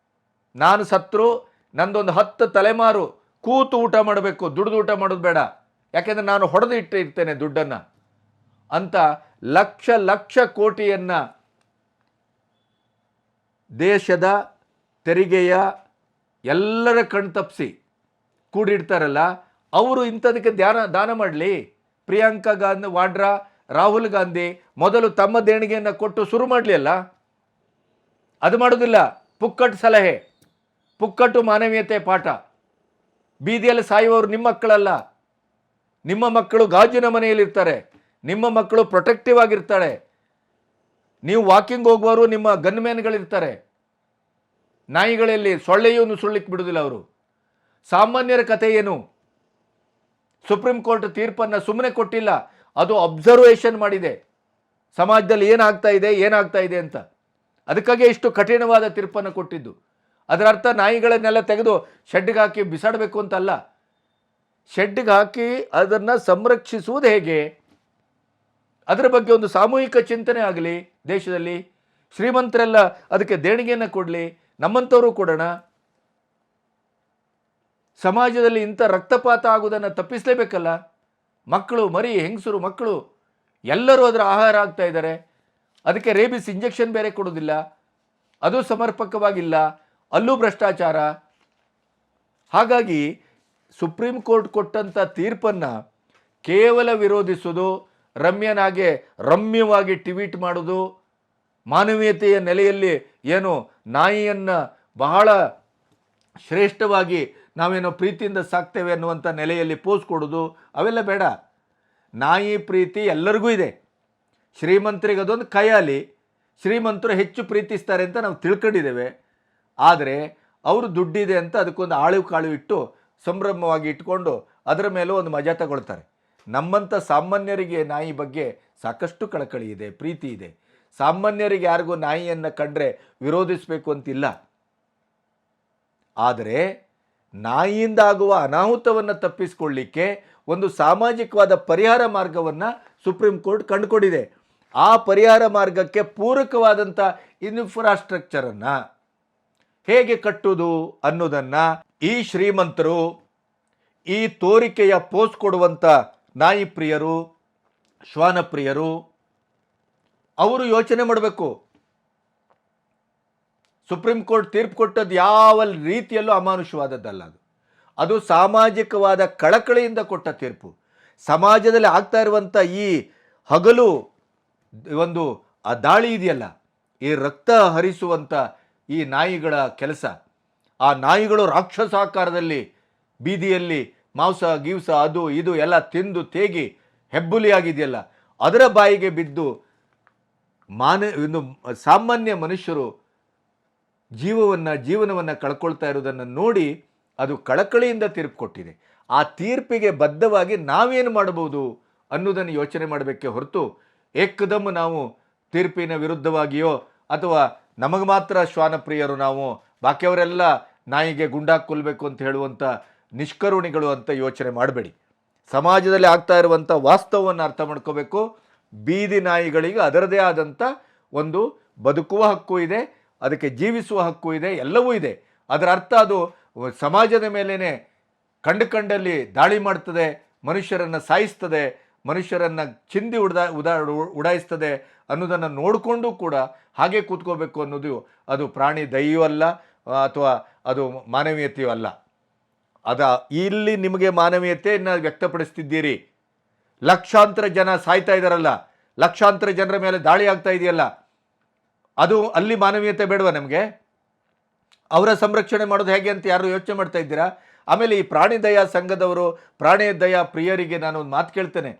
ನಾನು ಸತ್ರು ನಂದೊಂದು 10 ತಲೆಮಾರು ಕೂತು ಊಟ ಮಾಡಬೇಕು, ದುಡ್ದು ಊಟ ಮಾಡೋದು ಬೇಡ, ಯಾಕೆಂದರೆ ನಾನು ಹೊಡೆದು ಇಟ್ಟಿರ್ತೇನೆ ದುಡ್ಡನ್ನು ಅಂತ ಲಕ್ಷ ಕೋಟಿಯನ್ನು ದೇಶದ ತೆರಿಗೆಯ ಎಲ್ಲರ ಕಣ್ತಪ್ಪಿಸಿ ಕೂಡಿಡ್ತಾರಲ್ಲ ಅವರು ಇಂಥದಕ್ಕೆ ದಾನ ಮಾಡಲಿ. ಪ್ರಿಯಾಂಕಾ ಗಾಂಧಿ ವಾಡ್ರಾ, ರಾಹುಲ್ ಗಾಂಧಿ ಮೊದಲು ತಮ್ಮ ದೇಣಿಗೆಯನ್ನು ಕೊಟ್ಟು ಶುರು ಮಾಡಲಿ ಅಲ್ಲ. ಅದು ಮಾಡೋದಿಲ್ಲ. ಪುಕ್ಕಟ್ಟು ಸಲಹೆ, ಪುಕ್ಕಟ್ಟು ಮಾನವೀಯತೆ ಪಾಠ. ಬೀದಿಯಲ್ಲಿ ಸಾಯುವವರು ನಿಮ್ಮ ಮಕ್ಕಳಲ್ಲ. ನಿಮ್ಮ ಮಕ್ಕಳು ಗಾಜಿನ ಮನೆಯಲ್ಲಿರ್ತಾರೆ, ನಿಮ್ಮ ಮಕ್ಕಳು ಪ್ರೊಟೆಕ್ಟಿವ್ ಆಗಿರ್ತಾಳೆ. ನೀವು ವಾಕಿಂಗ್ ಹೋಗುವವರು ನಿಮ್ಮ ಗನ್ಮ್ಯಾನ್ಗಳಿರ್ತಾರೆ. ನಾಯಿಗಳಲ್ಲಿ ಸೊಳ್ಳೆಯೂ ನುಸುಳ್ಳಿಕ್ಕೆ ಬಿಡುವುದಿಲ್ಲ ಅವರು. ಸಾಮಾನ್ಯರ ಕಥೆ ಏನು? ಸುಪ್ರೀಂ ಕೋರ್ಟ್ ತೀರ್ಪನ್ನು ಸುಮ್ಮನೆ ಕೊಟ್ಟಿಲ್ಲ, ಅದು ಅಬ್ಸರ್ವೇಷನ್ ಮಾಡಿದೆ. ಸಮಾಜದಲ್ಲಿ ಏನಾಗ್ತಾ ಇದೆ ಅಂತ. ಅದಕ್ಕಾಗಿ ಇಷ್ಟು ಕಠಿಣವಾದ ತೀರ್ಪನ್ನು ಕೊಟ್ಟಿದ್ದು. ಅದರ ಅರ್ಥ ನಾಯಿಗಳನ್ನೆಲ್ಲ ತೆಗೆದು ಶೆಡ್ಗೆ ಹಾಕಿ ಬಿಸಾಡಬೇಕು ಅಂತಲ್ಲ. ಶೆಡ್ಗೆ ಹಾಕಿ ಅದನ್ನು ಸಂರಕ್ಷಿಸುವುದು ಹೇಗೆ, ಅದರ ಬಗ್ಗೆ ಒಂದು ಸಾಮೂಹಿಕ ಚಿಂತನೆ ಆಗಲಿ ದೇಶದಲ್ಲಿ. ಶ್ರೀಮಂತರೆಲ್ಲ ಅದಕ್ಕೆ ದೇಣಿಗೆಯನ್ನು ಕೊಡಲಿ, ನಮ್ಮಂಥವರು ಕೊಡೋಣ. ಸಮಾಜದಲ್ಲಿ ಇಂಥ ರಕ್ತಪಾತ ಆಗುವುದನ್ನು ತಪ್ಪಿಸಲೇಬೇಕಲ್ಲ. ಮಕ್ಕಳು, ಮರಿ, ಹೆಂಗಸರು, ಮಕ್ಕಳು ಎಲ್ಲರೂ ಅದರ ಆಹಾರ ಆಗ್ತಾ ಇದ್ದಾರೆ. ಅದಕ್ಕೆ ರೇಬಿಸ್ ಇಂಜೆಕ್ಷನ್ ಬೇರೆ ಕೊಡೋದಿಲ್ಲ, ಅದು ಸಮರ್ಪಕವಾಗಿಲ್ಲ, ಅಲ್ಲೂ ಭ್ರಷ್ಟಾಚಾರ. ಹಾಗಾಗಿ ಸುಪ್ರೀಂ ಕೋರ್ಟ್ ಕೊಟ್ಟಂಥ ತೀರ್ಪನ್ನು ಕೇವಲ ವಿರೋಧಿಸೋದು, ರಮ್ಯವಾಗಿ ಟ್ವೀಟ್ ಮಾಡೋದು, ಮಾನವೀಯತೆಯ ನೆಲೆಯಲ್ಲಿ ಏನು ನಾಯಿಯನ್ನು ಬಹಳ ಶ್ರೇಷ್ಠವಾಗಿ ನಾವೇನೋ ಪ್ರೀತಿಯಿಂದ ಸಾಕ್ತೇವೆ ಅನ್ನುವಂಥ ನೆಲೆಯಲ್ಲಿ ಪೋಸ್ ಕೊಡೋದು ಅವೆಲ್ಲ ಬೇಡ. ನಾಯಿ ಪ್ರೀತಿ ಎಲ್ಲರಿಗೂ ಇದೆ. ಶ್ರೀಮಂತರಿಗೆ ಅದೊಂದು ಖಯಾಲಿ, ಶ್ರೀಮಂತರು ಹೆಚ್ಚು ಪ್ರೀತಿಸ್ತಾರೆ ಅಂತ ನಾವು ತಿಳ್ಕೊಂಡಿದ್ದೇವೆ. ಆದರೆ ಅವರು ದುಡ್ಡಿದೆ ಅಂತ ಅದಕ್ಕೊಂದು ಆಳು ಕಾಳು ಇಟ್ಟು ಸಂಭ್ರಮವಾಗಿ ಇಟ್ಕೊಂಡು ಅದರ ಮೇಲೂ ಒಂದು ಮಜಾ ತಗೊಳ್ತಾರೆ. ನಮ್ಮಂಥ ಸಾಮಾನ್ಯರಿಗೆ ನಾಯಿ ಬಗ್ಗೆ ಸಾಕಷ್ಟು ಕಳಕಳಿ ಇದೆ, ಪ್ರೀತಿ ಇದೆ. ಸಾಮಾನ್ಯರಿಗೆ ಯಾರಿಗೂ ನಾಯಿಯನ್ನು ಕಂಡ್ರೆ ವಿರೋಧಿಸಬೇಕು ಅಂತಿಲ್ಲ. ಆದರೆ ನಾಯಿಯಿಂದ ಆಗುವ ಅನಾಹುತವನ್ನು ತಪ್ಪಿಸಿಕೊಳ್ಳಿಕ್ಕೆ ಒಂದು ಸಾಮಾಜಿಕವಾದ ಪರಿಹಾರ ಮಾರ್ಗವನ್ನು ಸುಪ್ರೀಂ ಕೋರ್ಟ್ ಕಂಡುಕೊಂಡಿದೆ. ಆ ಪರಿಹಾರ ಮಾರ್ಗಕ್ಕೆ ಪೂರಕವಾದಂಥ ಇನ್ಫ್ರಾಸ್ಟ್ರಕ್ಚರನ್ನು ಹೇಗೆ ಕಟ್ಟುವುದು ಅನ್ನೋದನ್ನು ಈ ಶ್ರೀಮಂತರು, ಈ ತೋರಿಕೆಯ ಪೋಸ್ ಕೊಡುವಂಥ ನಾಯಿ ಪ್ರಿಯರು, ಶ್ವಾನ ಪ್ರಿಯರು ಅವರು ಯೋಚನೆ ಮಾಡಬೇಕು. ಸುಪ್ರೀಂ ಕೋರ್ಟ್ ತೀರ್ಪು ಕೊಟ್ಟದ್ದು ಯಾವ ರೀತಿಯಲ್ಲೂ ಅಮಾನುಷವಾದದ್ದಲ್ಲ. ಅದು ಸಾಮಾಜಿಕವಾದ ಕಳಕಳಿಯಿಂದ ಕೊಟ್ಟ ತೀರ್ಪು. ಸಮಾಜದಲ್ಲಿ ಆಗ್ತಾ ಇರುವಂಥ ಈ ಹಗಲು ಒಂದು ಆ ದಾಳಿ ಇದೆಯಲ್ಲ, ಈ ರಕ್ತ ಹರಿಸುವಂಥ ಈ ನಾಯಿಗಳ ಕೆಲಸ, ಆ ನಾಯಿಗಳು ರಾಕ್ಷಸಾಕಾರದಲ್ಲಿ ಬೀದಿಯಲ್ಲಿ ಮಾಂಸ ಗೀವ್ಸ ಅದು ಇದು ಎಲ್ಲ ತಿಂದು ತೇಗಿ ಹೆಬ್ಬುಲಿಯಾಗಿದೆಯಲ್ಲ, ಅದರ ಬಾಯಿಗೆ ಬಿದ್ದು ಸಾಮಾನ್ಯ ಮನುಷ್ಯರು ಜೀವನವನ್ನು ಕಳ್ಕೊಳ್ತಾ ಇರೋದನ್ನು ನೋಡಿ ಅದು ಕಳಕಳಿಯಿಂದ ತೀರ್ಪು ಕೊಟ್ಟಿದೆ. ಆ ತೀರ್ಪಿಗೆ ಬದ್ಧವಾಗಿ ನಾವೇನು ಮಾಡಬಹುದು ಅನ್ನೋದನ್ನು ಯೋಚನೆ ಮಾಡಬೇಕೇ ಹೊರತು ಏಕದಮ್ ನಾವು ತೀರ್ಪಿನ ವಿರುದ್ಧವಾಗಿಯೋ ಅಥವಾ ನಮಗೆ ಮಾತ್ರ ಶ್ವಾನಪ್ರಿಯರು ನಾವು ಬಾಕಿಯವರೆಲ್ಲ ನಾಯಿಗೆ ಗುಂಡಾಕಿ ಕೊಲ್ಲಬೇಕು ಅಂತ ಹೇಳುವಂಥ ನಿಷ್ಕರುಣಿಗಳು ಅಂತ ಯೋಚನೆ ಮಾಡಬೇಡಿ. ಸಮಾಜದಲ್ಲಿ ಆಗ್ತಾ ಇರುವಂಥ ವಾಸ್ತವವನ್ನು ಅರ್ಥ ಮಾಡ್ಕೋಬೇಕು. ಬೀದಿ ನಾಯಿಗಳಿಗೆ ಅದರದೇ ಆದಂಥ ಒಂದು ಬದುಕುವ ಹಕ್ಕು ಇದೆ, ಅದಕ್ಕೆ ಜೀವಿಸುವ ಹಕ್ಕು ಇದೆ, ಎಲ್ಲವೂ ಇದೆ. ಅದರ ಅರ್ಥ ಅದು ಸಮಾಜದ ಮೇಲೇ ಕಂಡಲ್ಲಿ ದಾಳಿ ಮಾಡ್ತದೆ, ಮನುಷ್ಯರನ್ನು ಸಾಯಿಸ್ತದೆ, ಮನುಷ್ಯರನ್ನು ಚಿಂದಿ ಉಡಾಯಿಸ್ತದೆ ಅನ್ನೋದನ್ನು ನೋಡಿಕೊಂಡು ಕೂಡ ಹಾಗೆ ಕೂತ್ಕೋಬೇಕು ಅನ್ನೋದು ಅದು ಪ್ರಾಣಿ ದಯೆಯೂ ಅಲ್ಲ ಅಥವಾ ಅದು ಮಾನವೀಯತೆಯೂ ಅಲ್ಲ. ಇಲ್ಲಿ ನಿಮಗೆ ಮಾನವೀಯತೆಯನ್ನು ವ್ಯಕ್ತಪಡಿಸ್ತಿದ್ದೀರಿ. ಲಕ್ಷಾಂತರ ಜನ ಸಾಯ್ತಾ ಇದ್ದಾರಲ್ಲ, ಲಕ್ಷಾಂತರ ಜನರ ಮೇಲೆ ದಾಳಿ ಆಗ್ತಾ ಇದೆಯಲ್ಲ, ಅದು ಅಲ್ಲಿ ಮಾನವೀಯತೆ ಬೇಡವಾ ನಮಗೆ? ಅವರ ಸಂರಕ್ಷಣೆ ಮಾಡೋದು ಹೇಗೆ ಅಂತ ಯಾರು ಯೋಚನೆ ಮಾಡ್ತಾ ಇದ್ದೀರಾ? ಆಮೇಲೆ ಈ ಪ್ರಾಣಿ ದಯಾ ಸಂಘದವರು, ಪ್ರಾಣಿ ದಯಾ ಪ್ರಿಯರಿಗೆ ನಾನು ಒಂದು ಮಾತು ಕೇಳ್ತೇನೆ.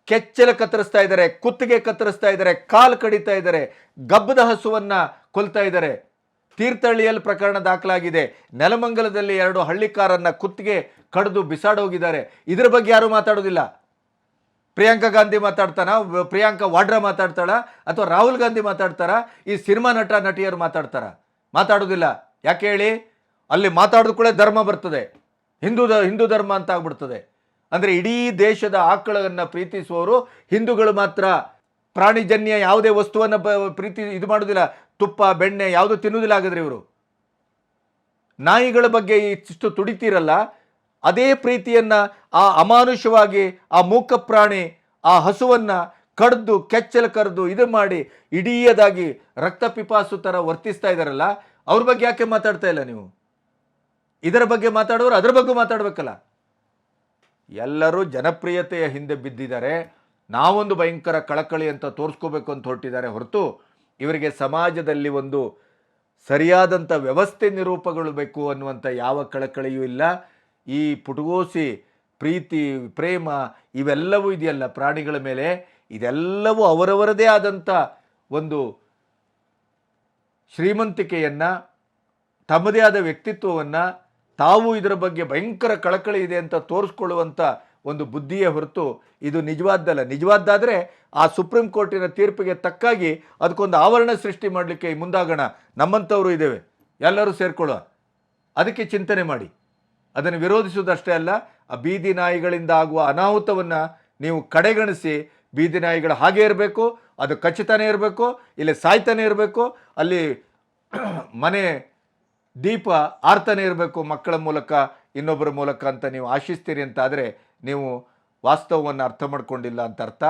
ಕೆಚ್ಚಲ ಕತ್ತರಿಸ್ತಾ ಇದ್ದಾರೆ, ಕುತ್ತಿಗೆ ಕತ್ತರಿಸ್ತಾ ಇದ್ದಾರೆ, ಕಾಲು ಕಡಿತಾ ಇದ್ದಾರೆ, ಗಬ್ಬದ ಹಸುವನ್ನು ಕೊಲ್ತಾ ಇದ್ದಾರೆ. ತೀರ್ಥಹಳ್ಳಿಯಲ್ಲಿ ಪ್ರಕರಣ ದಾಖಲಾಗಿದೆ. ನೆಲಮಂಗಲದಲ್ಲಿ 2 ಹಳ್ಳಿಕಾರನ್ನ ಕುತ್ತಿಗೆ ಕಡಿದು ಬಿಸಾಡೋಗಿದ್ದಾರೆ. ಇದರ ಬಗ್ಗೆ ಯಾರು ಮಾತಾಡೋದಿಲ್ಲ. ಪ್ರಿಯಾಂಕಾ ಗಾಂಧಿ ಮಾತಾಡ್ತಾನ, ಪ್ರಿಯಾಂಕಾ ವಾಡ್ರಾ ಮಾತಾಡ್ತಾಳ, ಅಥವಾ ರಾಹುಲ್ ಗಾಂಧಿ ಮಾತಾಡ್ತಾರ, ಈ ಸಿನಿಮಾ ನಟಿಯರು ಮಾತಾಡೋದಿಲ್ಲ. ಯಾಕೆ ಹೇಳಿ? ಅಲ್ಲಿ ಮಾತಾಡೋದು ಕೂಡ ಧರ್ಮ ಬರ್ತದೆ, ಹಿಂದೂ ಧರ್ಮ ಅಂತ ಆಗ್ಬಿಡ್ತದೆ. ಅಂದರೆ ಇಡೀ ದೇಶದ ಆಕಳನ್ನು ಪ್ರೀತಿಸುವವರು ಹಿಂದೂಗಳು ಮಾತ್ರ. ಪ್ರಾಣಿಜನ್ಯ ಯಾವುದೇ ವಸ್ತುವನ್ನು ಇದು ಮಾಡೋದಿಲ್ಲ, ತುಪ್ಪ ಬೆಣ್ಣೆ ಯಾವುದು ತಿನ್ನುವುದಿಲ್ಲ. ಆಗಿದ್ರೆ ಇವರು ನಾಯಿಗಳ ಬಗ್ಗೆ ಇಷ್ಟು ತುಡಿತೀರಲ್ಲ, ಅದೇ ಪ್ರೀತಿಯನ್ನು ಆ ಅಮಾನುಷವಾಗಿ ಆ ಮೂಕ ಪ್ರಾಣಿ ಆ ಹಸುವನ್ನು ಕಡ್ದು ಕೆಚ್ಚಲು ಕರೆದು ಇದು ಮಾಡಿ ಇಡೀದಾಗಿ ರಕ್ತ ಪಿಪಾಸು ಥರ ವರ್ತಿಸ್ತಾ ಇದ್ದಾರಲ್ಲ, ಅವ್ರ ಬಗ್ಗೆ ಯಾಕೆ ಮಾತಾಡ್ತಾ ಇಲ್ಲ ನೀವು? ಇದರ ಬಗ್ಗೆ ಮಾತಾಡೋರು ಅದರ ಬಗ್ಗೆ ಮಾತಾಡಬೇಕಲ್ಲ. ಎಲ್ಲರೂ ಜನಪ್ರಿಯತೆಯ ಹಿಂದೆ ಬಿದ್ದಿದ್ದಾರೆ. ನಾವೊಂದು ಭಯಂಕರ ಕಳಕಳಿ ಅಂತ ತೋರಿಸ್ಕೋಬೇಕು ಅಂತ ಹೊರಟಿದ್ದಾರೆ ಹೊರತು ಇವರಿಗೆ ಸಮಾಜದಲ್ಲಿ ಒಂದು ಸರಿಯಾದಂಥ ವ್ಯವಸ್ಥೆ ನಿರೂಪಗೊಳ್ಳಬೇಕು ಅನ್ನುವಂಥ ಯಾವ ಕಳಕಳಿಯೂ ಇಲ್ಲ. ಈ ಪುಟಗೋಸಿ ಪ್ರೀತಿ ಪ್ರೇಮ ಇವೆಲ್ಲವೂ ಇದೆಯಲ್ಲ ಪ್ರಾಣಿಗಳ ಮೇಲೆ, ಇದೆಲ್ಲವೂ ಅವರವರದೇ ಆದಂಥ ಒಂದು ಶ್ರೀಮಂತಿಕೆಯನ್ನು, ತಮ್ಮದೇ ಆದ ವ್ಯಕ್ತಿತ್ವವನ್ನು, ತಾವು ಇದರ ಬಗ್ಗೆ ಭಯಂಕರ ಕಳಕಳಿ ಇದೆ ಅಂತ ತೋರಿಸ್ಕೊಳ್ಳುವಂಥ ಒಂದು ಬುದ್ಧಿಯೇ ಹೊರತು ಇದು ನಿಜವಾದ್ದಲ್ಲ. ನಿಜವಾದ್ದಾದರೆ ಆ ಸುಪ್ರೀಂ ಕೋರ್ಟಿನ ತೀರ್ಪಿಗೆ ತಕ್ಕಾಗಿ ಅದಕ್ಕೊಂದು ಆವರಣ ಸೃಷ್ಟಿ ಮಾಡಲಿಕ್ಕೆ ಮುಂದಾಗೋಣ. ನಮ್ಮಂಥವರು ಇದ್ದೇವೆ, ಎಲ್ಲರೂ ಸೇರ್ಕೊಳ್ಳೋ, ಅದಕ್ಕೆ ಚಿಂತನೆ ಮಾಡಿ. ಅದನ್ನು ವಿರೋಧಿಸುವುದಷ್ಟೇ ಅಲ್ಲ, ಆ ಬೀದಿ ನಾಯಿಗಳಿಂದ ಆಗುವ ಅನಾಹುತವನ್ನು ನೀವು ಕಡೆಗಣಿಸಿ, ಬೀದಿ ನಾಯಿಗಳು ಹಾಗೆ ಇರಬೇಕು, ಅದು ಖಚಿತನೇ ಇರಬೇಕು, ಇಲ್ಲಿ ಸಾಯ್ತಾನೆ ಇರಬೇಕು, ಅಲ್ಲಿ ಮನೆ ದೀಪ ಆರ್ತಾನೆ ಇರಬೇಕು ಮಕ್ಕಳ ಮೂಲಕ ಇನ್ನೊಬ್ಬರ ಮೂಲಕ ಅಂತ ನೀವು ಆಶಿಸ್ತೀರಿ ಅಂತಾದರೆ ನೀವು ವಾಸ್ತವವನ್ನು ಅರ್ಥ ಮಾಡ್ಕೊಂಡಿಲ್ಲ ಅಂತ ಅರ್ಥ.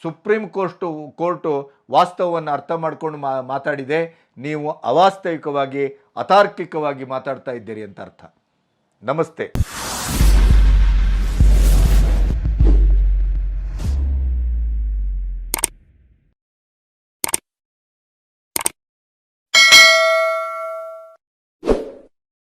ಸುಪ್ರೀಂ ಕೋರ್ಟು ವಾಸ್ತವವನ್ನು ಅರ್ಥ ಮಾಡ್ಕೊಂಡು ಮಾತಾಡಿದೆ, ನೀವು ಅವಾಸ್ತವಿಕವಾಗಿ ಅತಾರ್ಕಿಕವಾಗಿ ಮಾತಾಡ್ತಾ ಇದ್ದೀರಿ ಅಂತ ಅರ್ಥ. ನಮಸ್ತೆ.